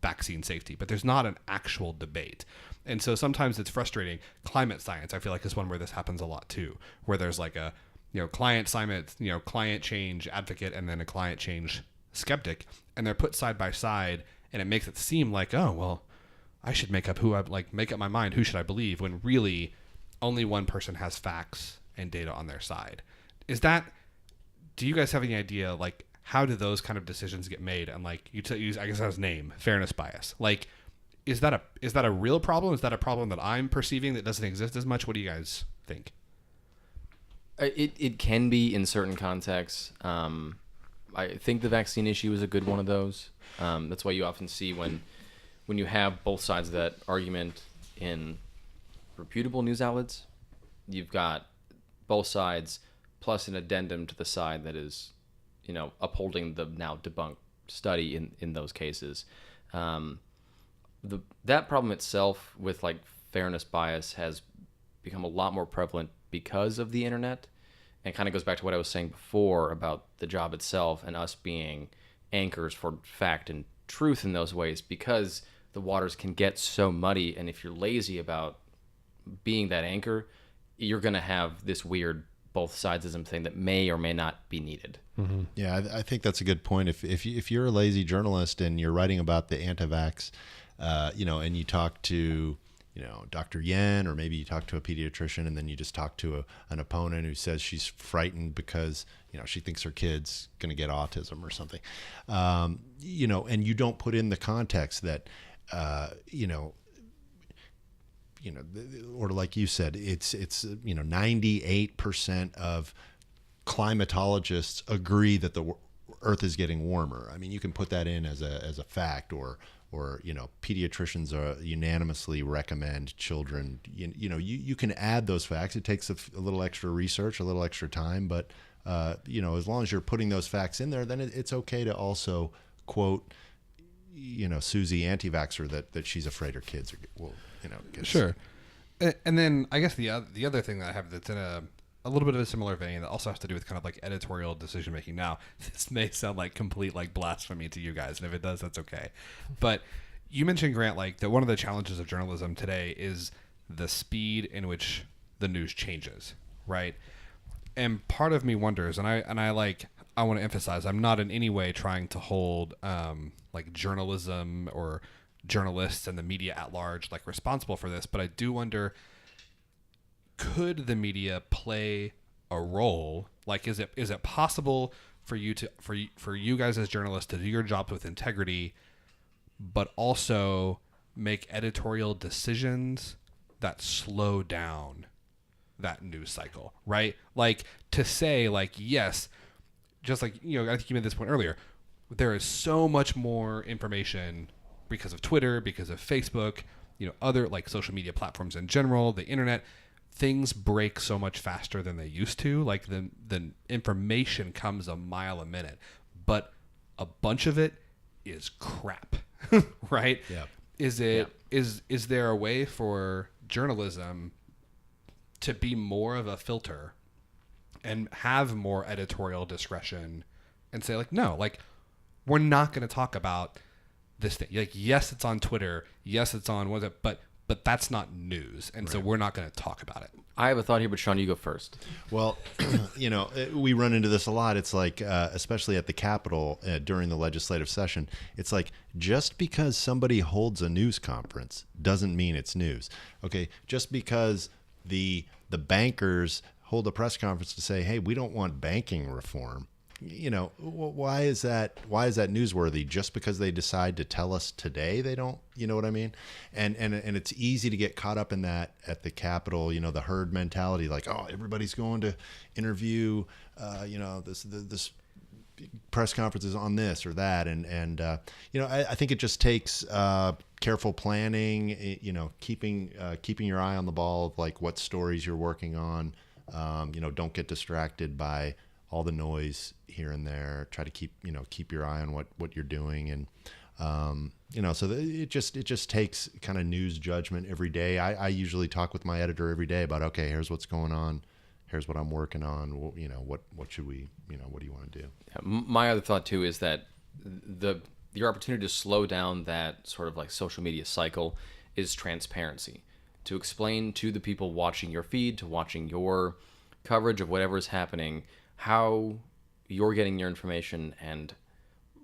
vaccine safety. But there's not an actual debate. And so sometimes it's frustrating. Climate science, I feel like, is one where this happens a lot too, where there's like a client change advocate and then a climate change skeptic, and they're put side by side, and it makes it seem like, oh, well, I should make up my mind. Who should I believe? When really only one person has facts and data on their side. Do you guys have any idea, like, how do those kind of decisions get made? And like you use, I guess that's his name, fairness bias. Like, is that a real problem? Is that a problem that I'm perceiving that doesn't exist as much? What do you guys think? It can be in certain contexts. I think the vaccine issue is a good one of those. That's why you often see when you have both sides of that argument in reputable news outlets, you've got both sides plus an addendum to the side that is, upholding the now debunked study in those cases. That problem itself with like fairness bias has become a lot more prevalent because of the internet, and kind of goes back to what I was saying before about the job itself and us being anchors for fact and truth in those ways, because the waters can get so muddy, and if you're lazy about being that anchor, you're going to have this weird both sidesism thing that may or may not be needed. Yeah, I think that's a good point. If you're a lazy journalist and you're writing about the anti-vax, and you talk to, Dr. Yen, or maybe you talk to a pediatrician, and then you just talk to an opponent who says she's frightened because she thinks her kid's going to get autism or something, and you don't put in the context that, or like you said, it's 98% of climatologists agree that the Earth is getting warmer. I mean, you can put that in as a fact, or pediatricians unanimously recommend children. You can add those facts. It takes a little extra research, a little extra time, but as long as you're putting those facts in there, then it's okay to also quote, Susie anti-vaxxer that she's afraid her kids will get Sure. And then I guess the other thing that I have that's in a little bit of a similar vein that also has to do with kind of like editorial decision making. Now, this may sound like complete like blasphemy to you guys, and if it does, that's okay. But you mentioned, Grant, like that one of the challenges of journalism today is the speed in which the news changes, right? And part of me wonders, and I want to emphasize, I'm not in any way trying to hold like journalism or journalists and the media at large like responsible for this, but I do wonder, could the media play a role? Like, is it possible for you guys as journalists to do your jobs with integrity, but also make editorial decisions that slow down that news cycle, right? Like, to say, like, yes, just like, I think you made this point earlier, there is so much more information because of Twitter, because of Facebook, other like social media platforms in general, the internet. Things break so much faster than they used to. Like the information comes a mile a minute, but a bunch of it is crap, right? Yeah. Is there a way for journalism to be more of a filter and have more editorial discretion and say, like, no, like, we're not going to talk about this thing. Like, yes, it's on Twitter. Yes, it's on what's it, but that's not news, and so we're not going to talk about it. I have a thought here, but Sean, you go first. Well, we run into this a lot. It's like, especially at the Capitol during the legislative session, it's like, just because somebody holds a news conference doesn't mean it's news. Okay, just because the bankers hold a press conference to say, hey, we don't want banking reform. Why is that newsworthy? Just because they decide to tell us today they don't, you know what I mean? And it's easy to get caught up in that at the Capitol, the herd mentality, like, oh, everybody's going to interview, this press conferences on this or that. And I think it just takes careful planning, keeping your eye on the ball of like what stories you're working on. Don't get distracted by all the noise here and there. Try to keep your eye on what you're doing, and so it just takes kind of news judgment every day. I usually talk with my editor every day about, okay, here's what's going on, here's what I'm working on. What should we, what do you want to do? My other thought too is that your opportunity to slow down that sort of like social media cycle is transparency. To explain to the people watching your feed, to watching your coverage of whatever is happening, how you're getting your information and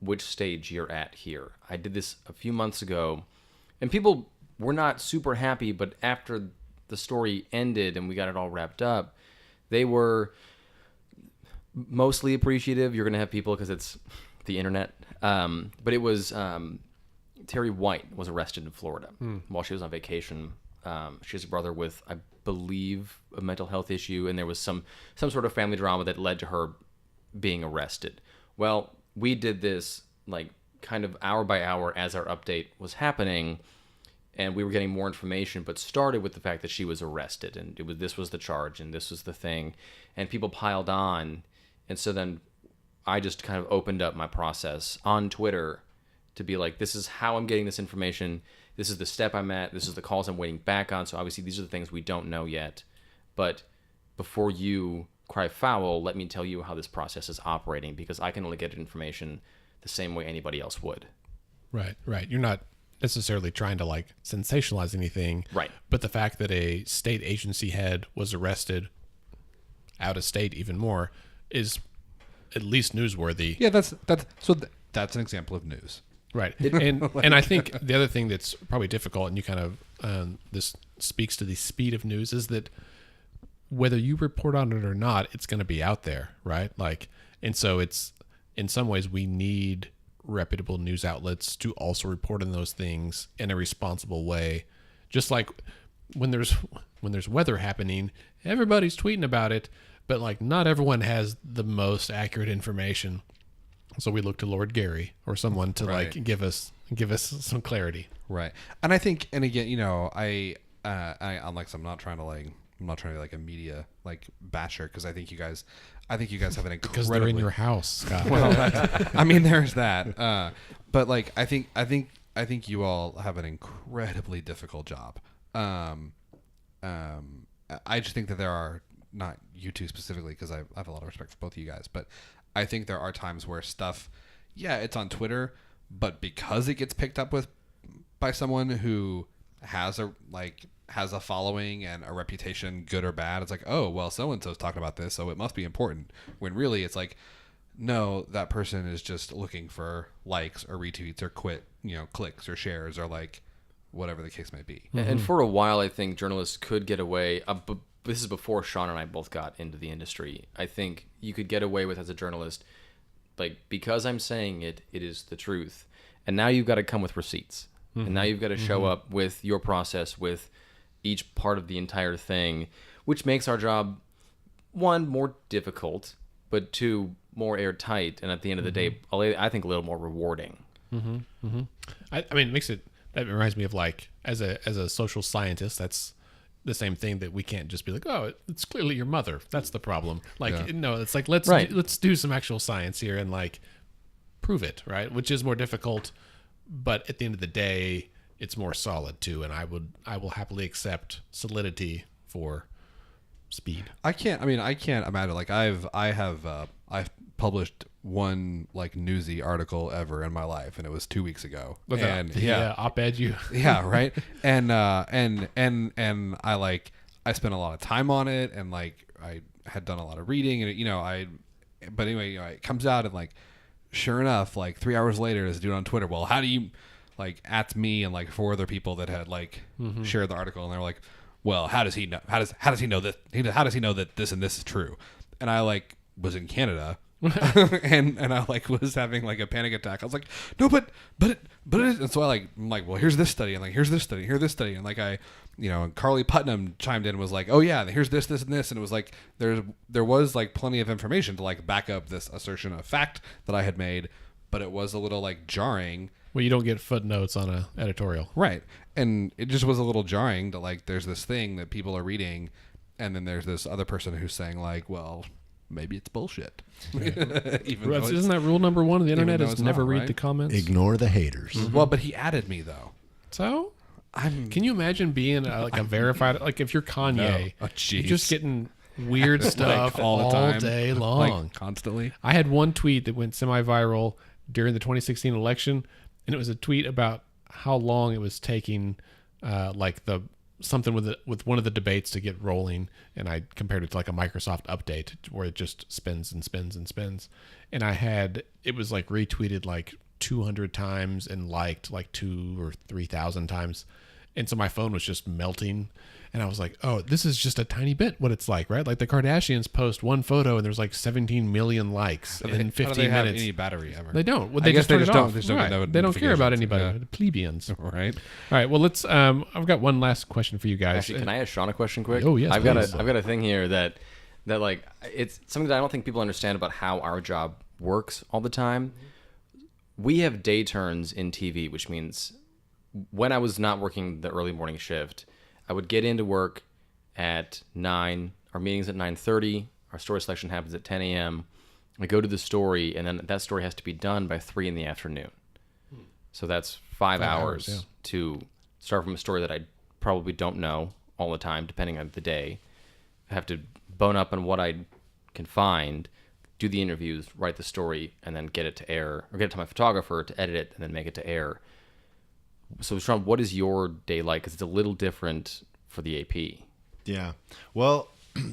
which stage you're at here. I did this a few months ago, and people were not super happy, but after the story ended and we got it all wrapped up, they were mostly appreciative. You're going to have people because it's the internet. But it was Terry White was arrested in Florida while she was on vacation. She has a brother with, I believe, a mental health issue, and there was some sort of family drama that led to her being arrested. Well, we did this like kind of hour by hour as our update was happening, and we were getting more information, but started with the fact that she was arrested, and this was the charge, and this was the thing, and people piled on, and so then I just kind of opened up my process on Twitter to be like, this is how I'm getting this information. This is the step I'm at. This is the calls I'm waiting back on. So obviously these are the things we don't know yet. But before you cry foul, let me tell you how this process is operating, because I can only get information the same way anybody else would. Right. You're not necessarily trying to like sensationalize anything. Right. But the fact that a state agency head was arrested out of state even more is at least newsworthy. Yeah, that's an example of news. Right. And I think the other thing that's probably difficult, and you kind of, this speaks to the speed of news, is that whether you report on it or not, it's going to be out there, right? Like, and so it's, in some ways, we need reputable news outlets to also report on those things in a responsible way. Just like when there's weather happening, everybody's tweeting about it, but like not everyone has the most accurate information. So we look to Lord Gary or someone to Right. like give us some clarity. Right. And I think, and again, you know, I unlike, I'm not trying to be like a media like basher, because I think you guys have an incredibly, Because they're in your house, Scott. well, I mean, there's that. But like, I think you all have an incredibly difficult job. I just think that there are, not you two specifically, because I have a lot of respect for both of you guys, but I think there are times where stuff, yeah, it's on Twitter, but because it gets picked up with by someone who has a following and a reputation, good or bad, it's like, oh, well, so-and-so's talking about this, so it must be important. When really it's like, no, that person is just looking for likes or retweets or clicks or shares or like whatever the case may be. And for a while, I think journalists could get away. But this is before Sean and I both got into the industry. I think you could get away with, as a journalist, like, because I'm saying it is the truth. And now you've got to come with receipts. And now you've got to show up with your process, with each part of the entire thing, which makes our job, one, more difficult, but two, more airtight. And at the end of the day, I think a little more rewarding. I mean, it makes it. That reminds me of like as a social scientist, that's the same thing, that we can't just be like, oh, it's clearly your mother. That's the problem. Like, Yeah. no, it's like let's do some actual science here and like prove it, right? Which is more difficult, but at the end of the day, it's more solid too. And I will happily accept solidity for speed. I can't imagine, like, I've published one like newsy article ever in my life, and it was 2 weeks ago. And op-ed you. yeah, right. And I spent a lot of time on it, and like I had done a lot of reading, and but anyway, it comes out, and like sure enough, like 3 hours later, there's a dude on Twitter, well, how do you, like, at me and like 4 other people that had like shared the article, and they were like, well, how does he know that this and this is true? And I like was in Canada. and I like was having like a panic attack. I was like, no, but it is. And so I'm like, well, here's this study, and like here's this study, and like and Carly Putnam chimed in and was like, oh yeah, here's this and this, and it was like there was like plenty of information to like back up this assertion of fact that I had made, but it was a little like jarring. Well, you don't get footnotes on a editorial, right? And it just was a little jarring to like there's this thing that people are reading, and then there's this other person who's saying like, well, maybe it's bullshit. Isn't that rule number 1 of the internet? Is never read the comments. Ignore the haters. Well, but he added me though. So, can you imagine being like a verified, like if you're Kanye, No. Oh, you're just getting weird stuff all the all time, day long, like constantly. I had one tweet that went semi-viral during the 2016 election, and it was a tweet about how long it was taking, something with one of the debates to get rolling, and I compared it to like a Microsoft update where it just spins and spins and spins, and it was like retweeted like 200 times and liked like 2,000 or 3,000 times, and so my phone was just melting, and I was like, oh, this is just a tiny bit what it's like, right? Like the Kardashians post one photo and there's like 17 million likes in 15 How do they have minutes. any battery ever? They don't. Well, I they guess just turn they it just don't. off. They just don't Right. get They don't care about notifications. anybody. Yeah. The plebeians. Right. All right. Well, let's. I've got one last question for you guys. Actually, can I ask Sean a question quick? Oh, yes, I've got please. a thing here that like it's something that I don't think people understand about how our job works all the time. We have day turns in TV, which means when I was not working the early morning shift, I would get into work at 9. Our meeting's at 9:30. Our story selection happens at 10 a.m. I go to the story, and then that story has to be done by 3 in the afternoon. So that's 5 hours yeah. to start from a story that I probably don't know all the time, depending on the day. I have to bone up on what I can find, do the interviews, write the story, and then get it to air, or get it to my photographer to edit it and then make it to air. So, Sean, what is your day like? Because it's a little different for the AP. Yeah. Well,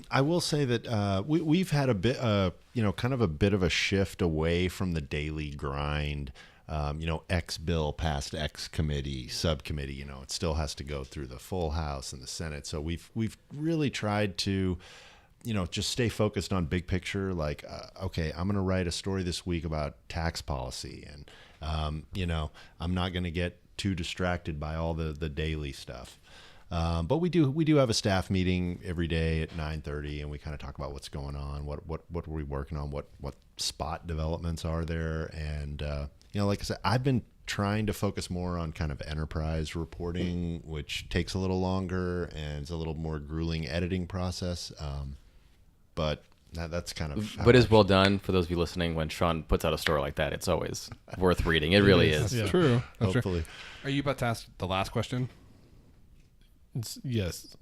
I will say that we've had a bit, kind of a bit of a shift away from the daily grind. X bill passed X committee, subcommittee. It still has to go through the full House and the Senate. So we've really tried to, just stay focused on big picture. Like, okay, I'm going to write a story this week about tax policy, and I'm not going to get too distracted by all the daily stuff. But we do have a staff meeting every day at 9:30, and we kind of talk about what's going on, what are we working on, what spot developments are there, and like I said, I've been trying to focus more on kind of enterprise reporting, which takes a little longer and it's a little more grueling editing process. But that's kind of. But is well done for those of you listening. When Sean puts out a story like that, it's always worth reading. It really is. Yeah. True. That's Hopefully. Are you about to ask the last question? Yes.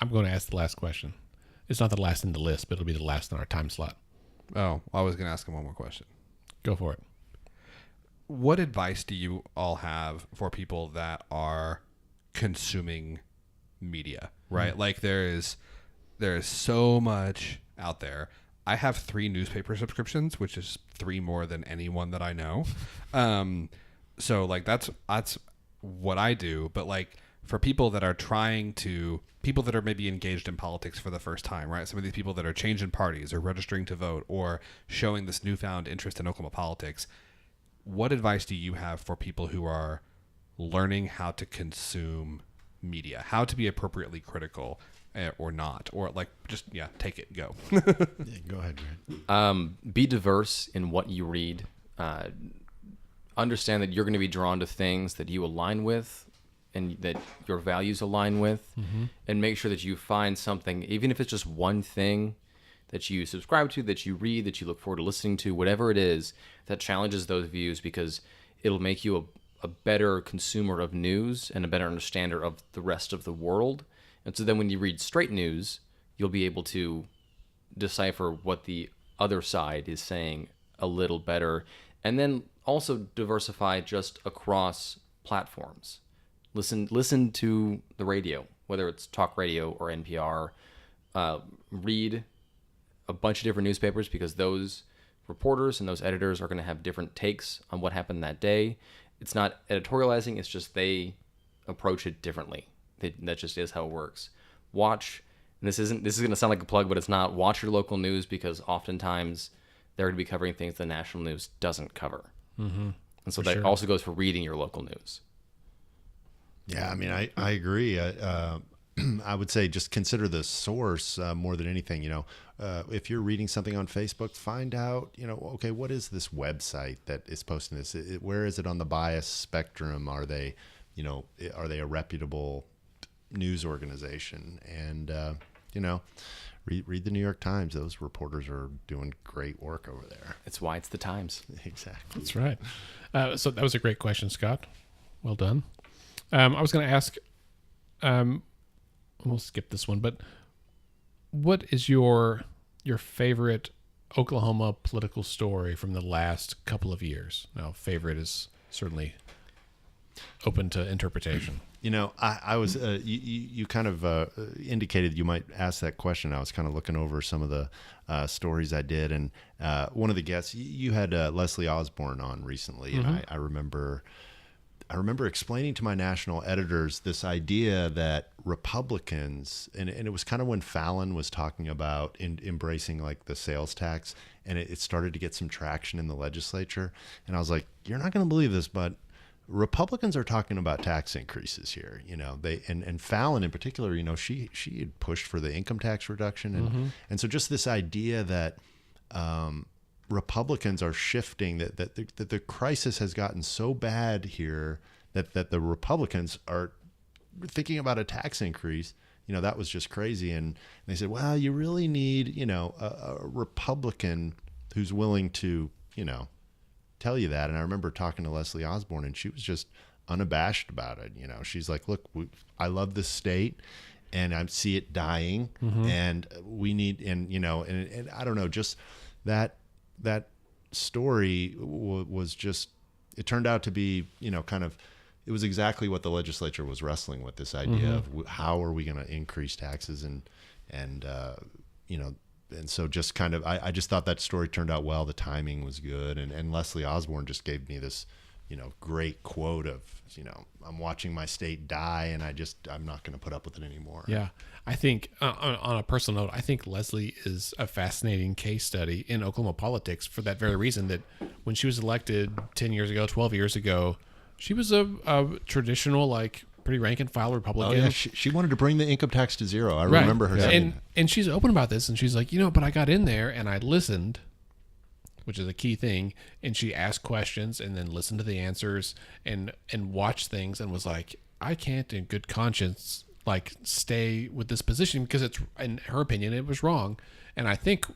I'm going to ask the last question. It's not the last in the list, but it'll be the last in our time slot. Oh, I was going to ask him one more question. Go for it. What advice do you all have for people that are consuming media, right? Mm-hmm. Like there is so much out there. I have 3 newspaper subscriptions, which is 3 more than anyone that I know. So like that's what I do. But like for people that are people that are maybe engaged in politics for the first time, right? Some of these people that are changing parties or registering to vote or showing this newfound interest in Oklahoma politics. What advice do you have for people who are learning how to consume media, how to be appropriately critical or not, or like just, take it, go. Yeah, go ahead, Grant. Be diverse in what you read. Understand that you're going to be drawn to things that you align with and that your values align with, and make sure that you find something, even if it's just one thing that you subscribe to, that you read, that you look forward to listening to, whatever it is that challenges those views, because it'll make you a better consumer of news and a better understander of the rest of the world. And so then when you read straight news, you'll be able to decipher what the other side is saying a little better. And then also diversify just across platforms. Listen to the radio, whether it's talk radio or NPR. Read a bunch of different newspapers, because those reporters and those editors are going to have different takes on what happened that day. It's not editorializing, it's just they approach it differently. That just is how it works. Watch, and this is going to sound like a plug, but it's not. Watch your local news, because oftentimes they're going to be covering things the national news doesn't cover. Mm-hmm. And so that also goes for reading your local news. Yeah, I mean, I agree. I would say just consider the source more than anything. If you're reading something on Facebook, find out, okay, what is this website that is posting this? Where is it on the bias spectrum? Are they a reputable news organization? And, read the New York Times. Those reporters are doing great work over there. It's why it's the Times. Exactly. That's right. So that was a great question, Scott. Well done. I was going to ask, we'll skip this one, but what is your favorite Oklahoma political story from the last couple of years? Now, favorite is certainly open to interpretation. I was you kind of indicated you might ask that question. I was kind of looking over some of the stories I did, and one of the guests you had Leslie Osborne on recently, and I remember explaining to my national editors this idea that Republicans, and it was kind of when Fallon was talking about embracing like the sales tax, and it started to get some traction in the legislature. And I was like, you're not going to believe this, but Republicans are talking about tax increases here. And Fallon in particular, she had pushed for the income tax reduction. And so just this idea that Republicans are shifting, that the crisis has gotten so bad here that the Republicans are thinking about a tax increase, that was just crazy. And they said, well, you really need, a Republican who's willing to, tell you that. And I remember talking to Leslie Osborne, and she was just unabashed about it. She's like, look, I love this state, and I see it dying, and we need, and I don't know, just that story was just, it turned out to be, kind of, it was exactly what the legislature was wrestling with, this idea of how are we going to increase taxes and you know, and so just kind of, I just thought that story turned out well. The timing was good. And Leslie Osborne just gave me this, you know, great quote of, you know, I'm watching my state die and I'm not going to put up with it anymore. Yeah. I think on a personal note, I think Leslie is a fascinating case study in Oklahoma politics for that very reason, that when she was elected 10 years ago, 12 years ago, she was a traditional, like, pretty rank and file Republican. Oh, yeah. She wanted to bring the income tax to zero. I remember her saying that. And she's open about this, and she's like, you know, but I got in there and I listened, which is a key thing, and she asked questions and then listened to the answers and watched things and was like, I can't in good conscience like stay with this position because it's, in her opinion, it was wrong. And I think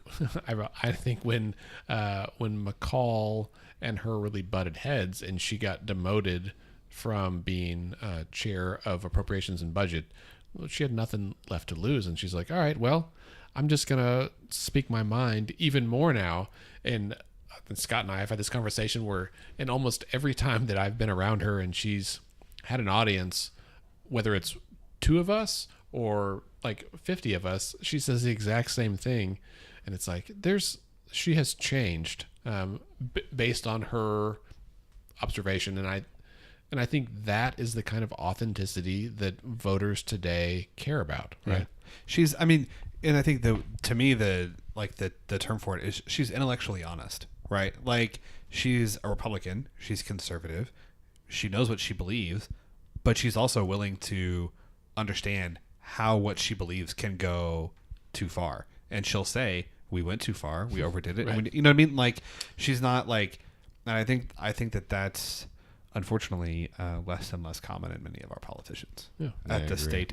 I think when McCall and her really butted heads and she got demoted from being chair of appropriations and budget, well, she had nothing left to lose, and she's like, all right, well, I'm just gonna speak my mind even more now. And Scott and I have had this conversation where, in almost every time that I've been around her and she's had an audience, whether it's 2 of us or like 50 of us, she says the exact same thing. And it's like, she has changed based on her observation. And I think that is the kind of authenticity that voters today care about. Right. She's, I mean, and I think to me, the term for it is she's intellectually honest, right? Like, she's a Republican, she's conservative, she knows what she believes, but she's also willing to understand how what she believes can go too far. And she'll say, we went too far, we overdid it. Right. And you know what I mean? Like, she's not like, and I think that that's unfortunately less and less common in many of our politicians at the state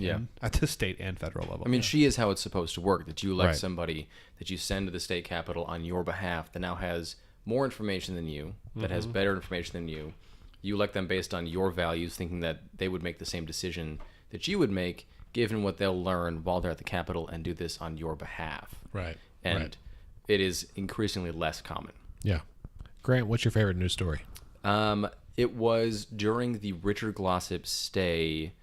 and federal level. I mean, she is how it's supposed to work, that you elect somebody that you send to the state capitol on your behalf that now has more information than you, that has better information than you. You elect them based on your values, thinking that they would make the same decision that you would make given what they'll learn while they're at the capitol and do this on your behalf. Right. And it is increasingly less common. Yeah. Grant, what's your favorite news story? It was during the Richard Glossip stay,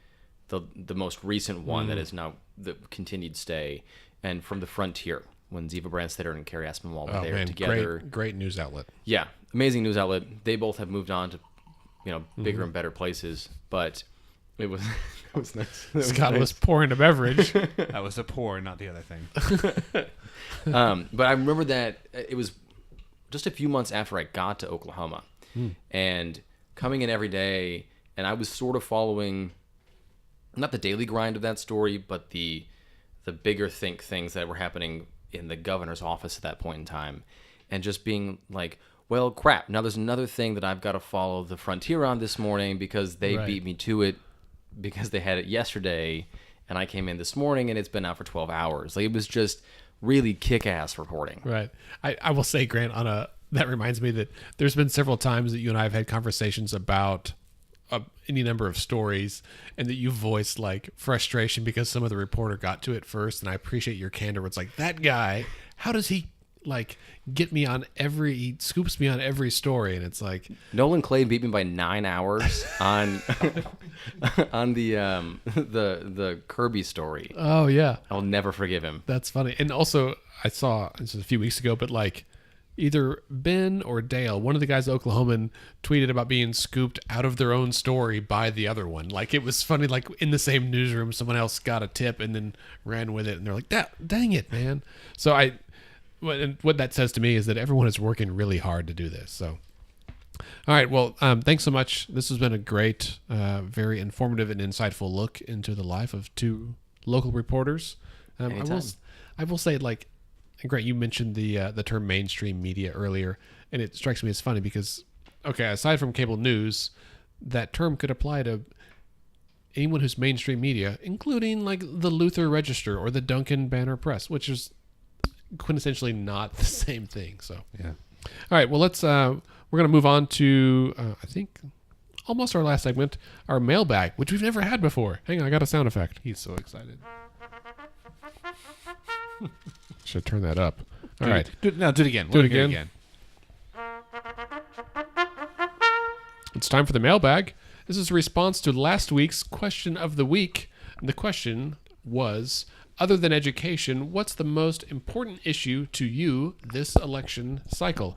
the most recent one that is now the continued stay, and from the Frontier, when Ziva Brandstatter and Carrie Aspinwall were there together. Great news outlet. Yeah, amazing news outlet. They both have moved on to, bigger and better places, but it was it was nice. Scott was pouring a beverage. That was a pour, not the other thing. But I remember that it was just a few months after I got to Oklahoma, and coming in every day, and I was sort of following not the daily grind of that story, but the bigger things that were happening in the governor's office at that point in time, and just being like, well, crap, now there's another thing that I've got to follow the Frontier on this morning because they beat me to it because they had it yesterday, and I came in this morning and it's been out for 12 hours. Like, it was just really kick-ass reporting. Right. I will say, Grant, that reminds me that there's been several times that you and I have had conversations about any number of stories, and that you voiced like frustration because some of the reporter got to it first. And I appreciate your candor. It's like, that guy, how does he like get me on he scoops me on every story? And it's like, Nolan Clay beat me by 9 hours on the Kirby story. oh yeah, I'll never forgive him. that's funny. And also, I saw this was a few weeks ago, but like either Ben or Dale, one of the guys at Oklahoman, tweeted about being scooped out of their own story by the other one. Like, it was funny, like in the same newsroom, someone else got a tip and then ran with it, and they're like, dang it, man. So what that says to me is that everyone is working really hard to do this. So, all right, well, thanks so much. This has been a great, very informative and insightful look into the life of 2 local reporters. I will say, like, and Grant, you mentioned the term mainstream media earlier, and it strikes me as funny because, okay, aside from cable news, that term could apply to anyone who's mainstream media, including like the Luther Register or the Duncan Banner Press, which is quintessentially not the same thing. So, Yeah. All right, well, we're going to move on to, I think, almost our last segment, our mailbag, which we've never had before. Hang on, I got a sound effect. He's so excited. Should turn that up. All right. Do it again. Do it again. It's time for the mailbag. This is a response to last week's question of the week. The question was, other than education, what's the most important issue to you this election cycle?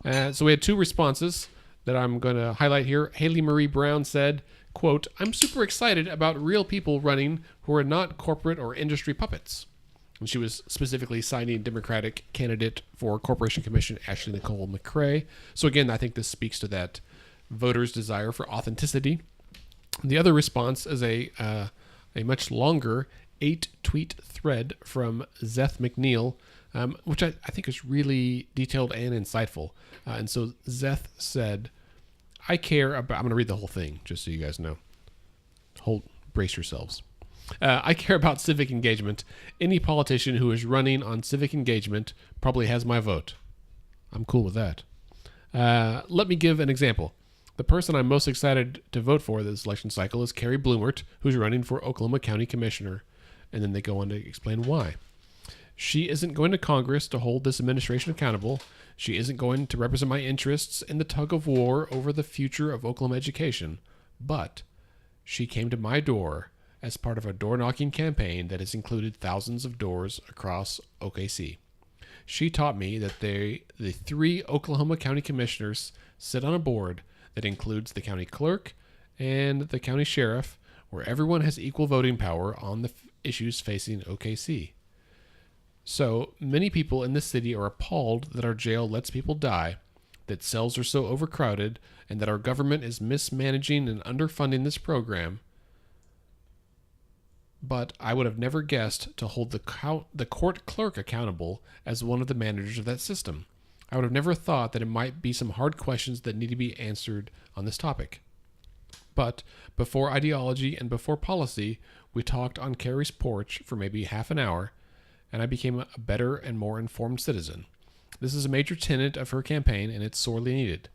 So we had 2 responses that I'm going to highlight here. Haley Marie Brown said, quote, I'm super excited about real people running who are not corporate or industry puppets. And she was specifically citing Democratic candidate for Corporation Commission Ashley Nicole McCrae. So again, I think this speaks to that voters' desire for authenticity. The other response is a much longer 8-tweet thread from Zeth McNeil, which I think is really detailed and insightful. And so Zeth said, I care about, I'm going to read the whole thing just so you guys know. Brace yourselves. I care about civic engagement. Any politician who is running on civic engagement probably has my vote. I'm cool with that. Let me give an example. The person I'm most excited to vote for this election cycle is Carrie Bloomert, who's running for Oklahoma County Commissioner. And then they go on to explain why. She isn't going to Congress to hold this administration accountable. She isn't going to represent my interests in the tug of war over the future of Oklahoma education. But she came to my door as part of a door-knocking campaign that has included thousands of doors across OKC. She taught me that the 3 Oklahoma County Commissioners sit on a board that includes the county clerk and the county sheriff, where everyone has equal voting power on the issues facing OKC. So many people in this city are appalled that our jail lets people die, that cells are so overcrowded, and that our government is mismanaging and underfunding this program. But I would have never guessed to hold the court clerk accountable as one of the managers of that system. I would have never thought that it might be some hard questions that need to be answered on this topic. But before ideology and before policy, we talked on Carrie's porch for maybe half an hour, and I became a better and more informed citizen. This is a major tenet of her campaign, and it's sorely needed.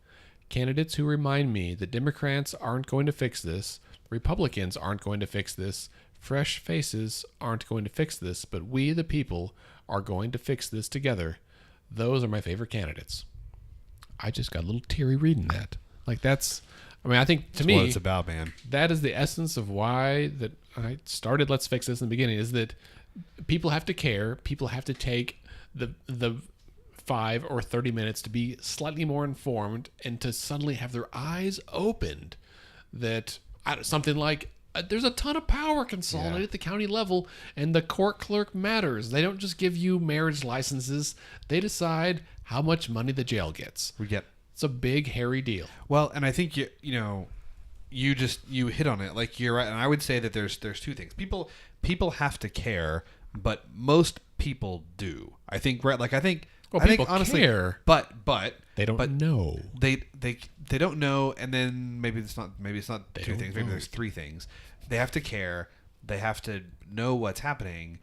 Candidates who remind me that Democrats aren't going to fix this, Republicans aren't going to fix this, fresh faces aren't going to fix this, but we, the people, are going to fix this together. Those are my favorite candidates. I just got a little teary reading that. Like that's, I mean, I think to That's me, what it's about, man. that is the essence of why that I started Let's Fix This in the beginning, is that people have to care. People have to take the 5 or 30 minutes to be slightly more informed and to suddenly have their eyes opened that something like there's a ton of power consolidated at the county level, and the court clerk matters. They don't just give you marriage licenses. They decide how much money the jail gets. It's a big, hairy deal. Well, and I think you hit on it. Like, you're right, and I would say that there's 2 things. People have to care, but most people do. I think, right? Like, I think honestly, care, but they don't know. They don't know, and then maybe it's not 2 things. Maybe there's 3 things. They have to care. They have to know what's happening.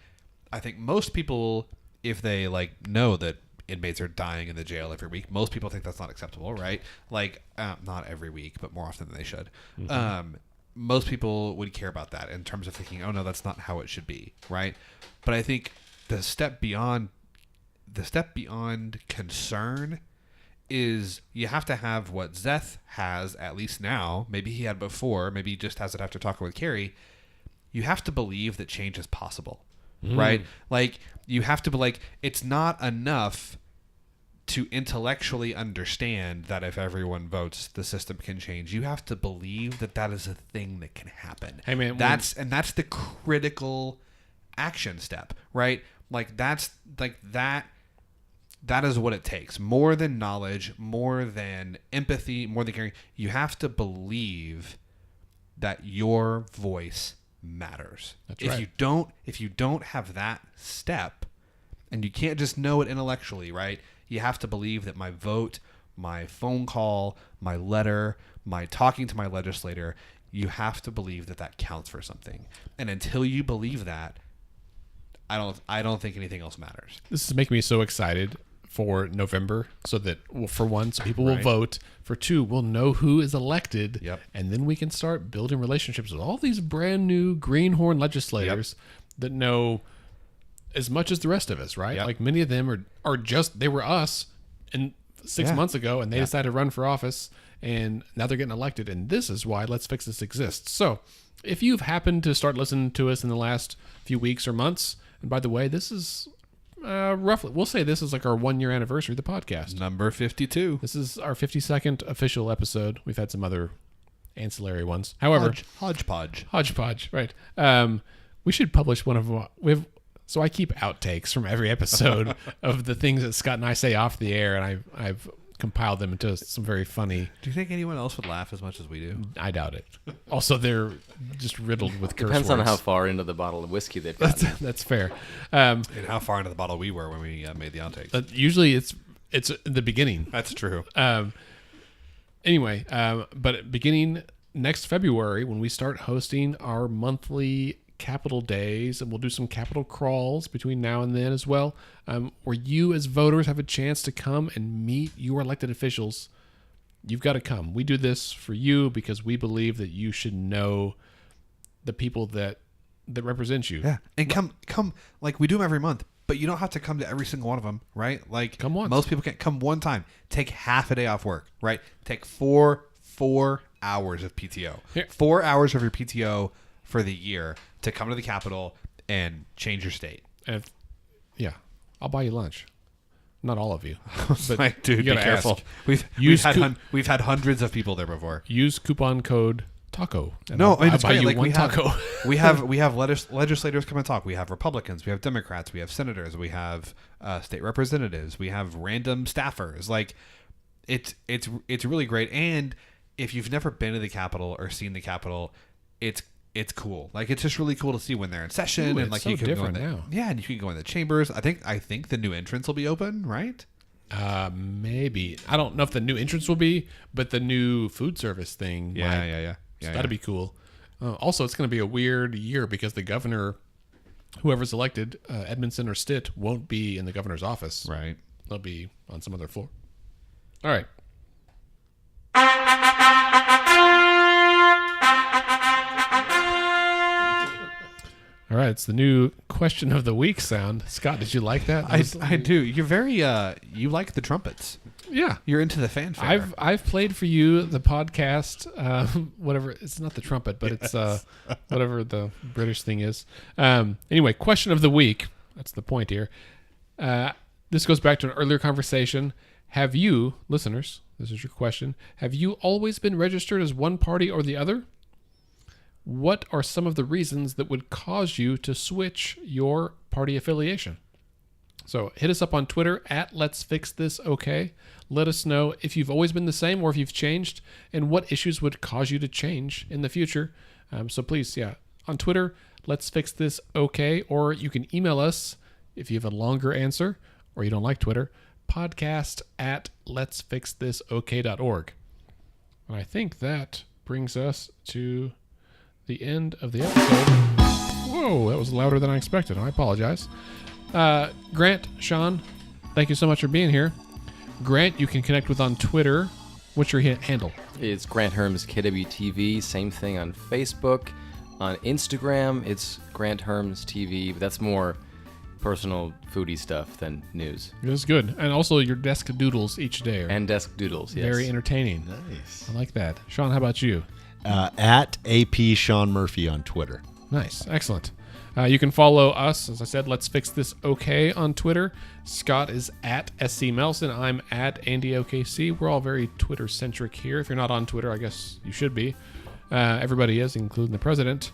I think most people, if they know that inmates are dying in the jail every week, most people think that's not acceptable, right? Like, not every week, but more often than they should. Mm-hmm. Most people would care about that in terms of thinking, oh no, that's not how it should be, right? But I think the step beyond concern is you have to have what Zeth has, at least now. Maybe he had before. Maybe he just has it after talking with Carrie. You have to believe that change is possible, right? Like, you have to it's not enough to intellectually understand that if everyone votes, the system can change. You have to believe that that is a thing that can happen. Hey man, that's the critical action step, right? Like, that is what it takes. More than knowledge, more than empathy, more than caring. You have to believe that your voice matters. That's right. If you don't have that step, and you can't just know it intellectually, right? You have to believe that my vote, my phone call, my letter, my talking to my legislator, you have to believe that that counts for something. And until you believe that, I don't think anything else matters. This is making me so excited for November, so that, well, for one, so people will vote. For 2, we'll know who is elected. Yep. And then we can start building relationships with all these brand new greenhorn legislators that know as much as the rest of us, right? Yep. Like, many of them are just, they were us and 6 months ago, and they decided to run for office, and now they're getting elected. And this is why Let's Fix This exists. So if you've happened to start listening to us in the last few weeks or months, and by the way, this is roughly, we'll say this is like our 1 year anniversary of the podcast. Number 52. This is our 52nd official episode. We've had some other ancillary ones. However, hodgepodge, right. We should publish one of so I keep outtakes from every episode of the things that Scott and I say off the air, and I've compiled them into some very funny. Do you think anyone else would laugh as much as we do? I doubt it. Also, they're just riddled with curse Depends words. on how far into the bottle of whiskey they've got. That's fair. And how far into the bottle we were when we made the outtakes. Usually it's the beginning. That's true. Anyway, but beginning next February, when we start hosting our monthly Capitol days, and we'll do some Capitol crawls between now and then as well, where you as voters have a chance to come and meet your elected officials. You've got to come. We do this for you because we believe that you should know the people that represent you. Yeah, and come like we do them every month, but you don't have to come to every single one of them, right? Like come once. Most people can't come one time. Take half a day off work, right? Take four hours of PTO. Here. 4 hours of your PTO for the year to come to the Capitol and change your state. And I'll buy you lunch. Not all of you, but like, dude, you be gotta careful. ask. We've had hundreds of people there before. Use coupon code taco. No, I'll it's buy great. you Like one taco. we have legislators come and talk. We have Republicans, we have Democrats, we have senators, we have state representatives, we have random staffers. Like it's really great. And if you've never been to the Capitol or seen the Capitol, it's cool. Like it's just really cool to see when they're in session. Ooh, and like so you can go in different now. Yeah, and you can go in the chambers. I think the new entrance will be open, right? Maybe. I don't know if the new entrance will be, but the new food service thing. Yeah. So that'd be cool. Also, it's going to be a weird year because the governor, whoever's elected, Edmondson or Stitt, won't be in the governor's office. Right. They'll be on some other floor. All right. All right, it's the new question of the week sound. Scott, did you like that? I do. You're very you like the trumpets. Yeah. You're into the fanfare. I've played for you the podcast, whatever. It's not the trumpet, but it's whatever the British thing is. Anyway, question of the week. That's the point here. This goes back to an earlier conversation. Have you, listeners, this is your question, have you always been registered as one party or the other? What are some of the reasons that would cause you to switch your party affiliation? So hit us up on Twitter at Let's Fix This OK. Let us know if you've always been the same or if you've changed and what issues would cause you to change in the future. So please, on Twitter, Let's Fix This OK, or you can email us if you have a longer answer or you don't like Twitter, podcast at letsfixthisok.org. And I think that brings us to the end of the episode. Whoa, that was louder than I expected. I apologize. Grant, Sean, thank you so much for being here. Grant, you can connect with on Twitter. What's your handle? It's Grant Hermes KWTV. Same thing on Facebook. On Instagram, it's Grant Hermes TV. But that's more personal foodie stuff than news. That's good. And also your desk doodles each day. And desk doodles, yes. Very entertaining. Nice. I like that. Sean, how about you? At AP Sean Murphy on Twitter. Nice. Excellent. You can follow us, as I said, Let's Fix This OK on Twitter. Scott is at SC Melson. I'm at AndyOKC. We're all very Twitter-centric here. If you're not on Twitter, I guess you should be. Everybody is, including the president.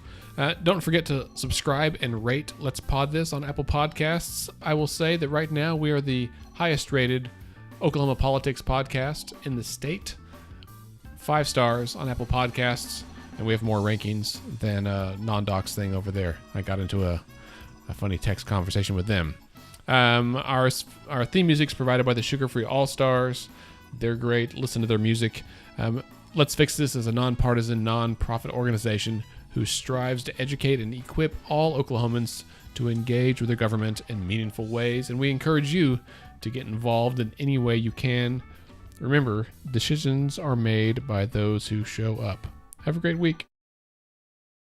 Don't forget to subscribe and rate Let's Pod This on Apple Podcasts. I will say that right now we are the highest-rated Oklahoma politics podcast in the state. 5 stars on Apple Podcasts. And we have more rankings than Non-Docs thing over there. I got into a funny text conversation with them. Our theme music is provided by the Sugar Free All-Stars. They're great. Listen to their music. Let's Fix This is a nonpartisan, non-profit organization who strives to educate and equip all Oklahomans to engage with their government in meaningful ways. And we encourage you to get involved in any way you can. Remember, decisions are made by those who show up. Have a great week.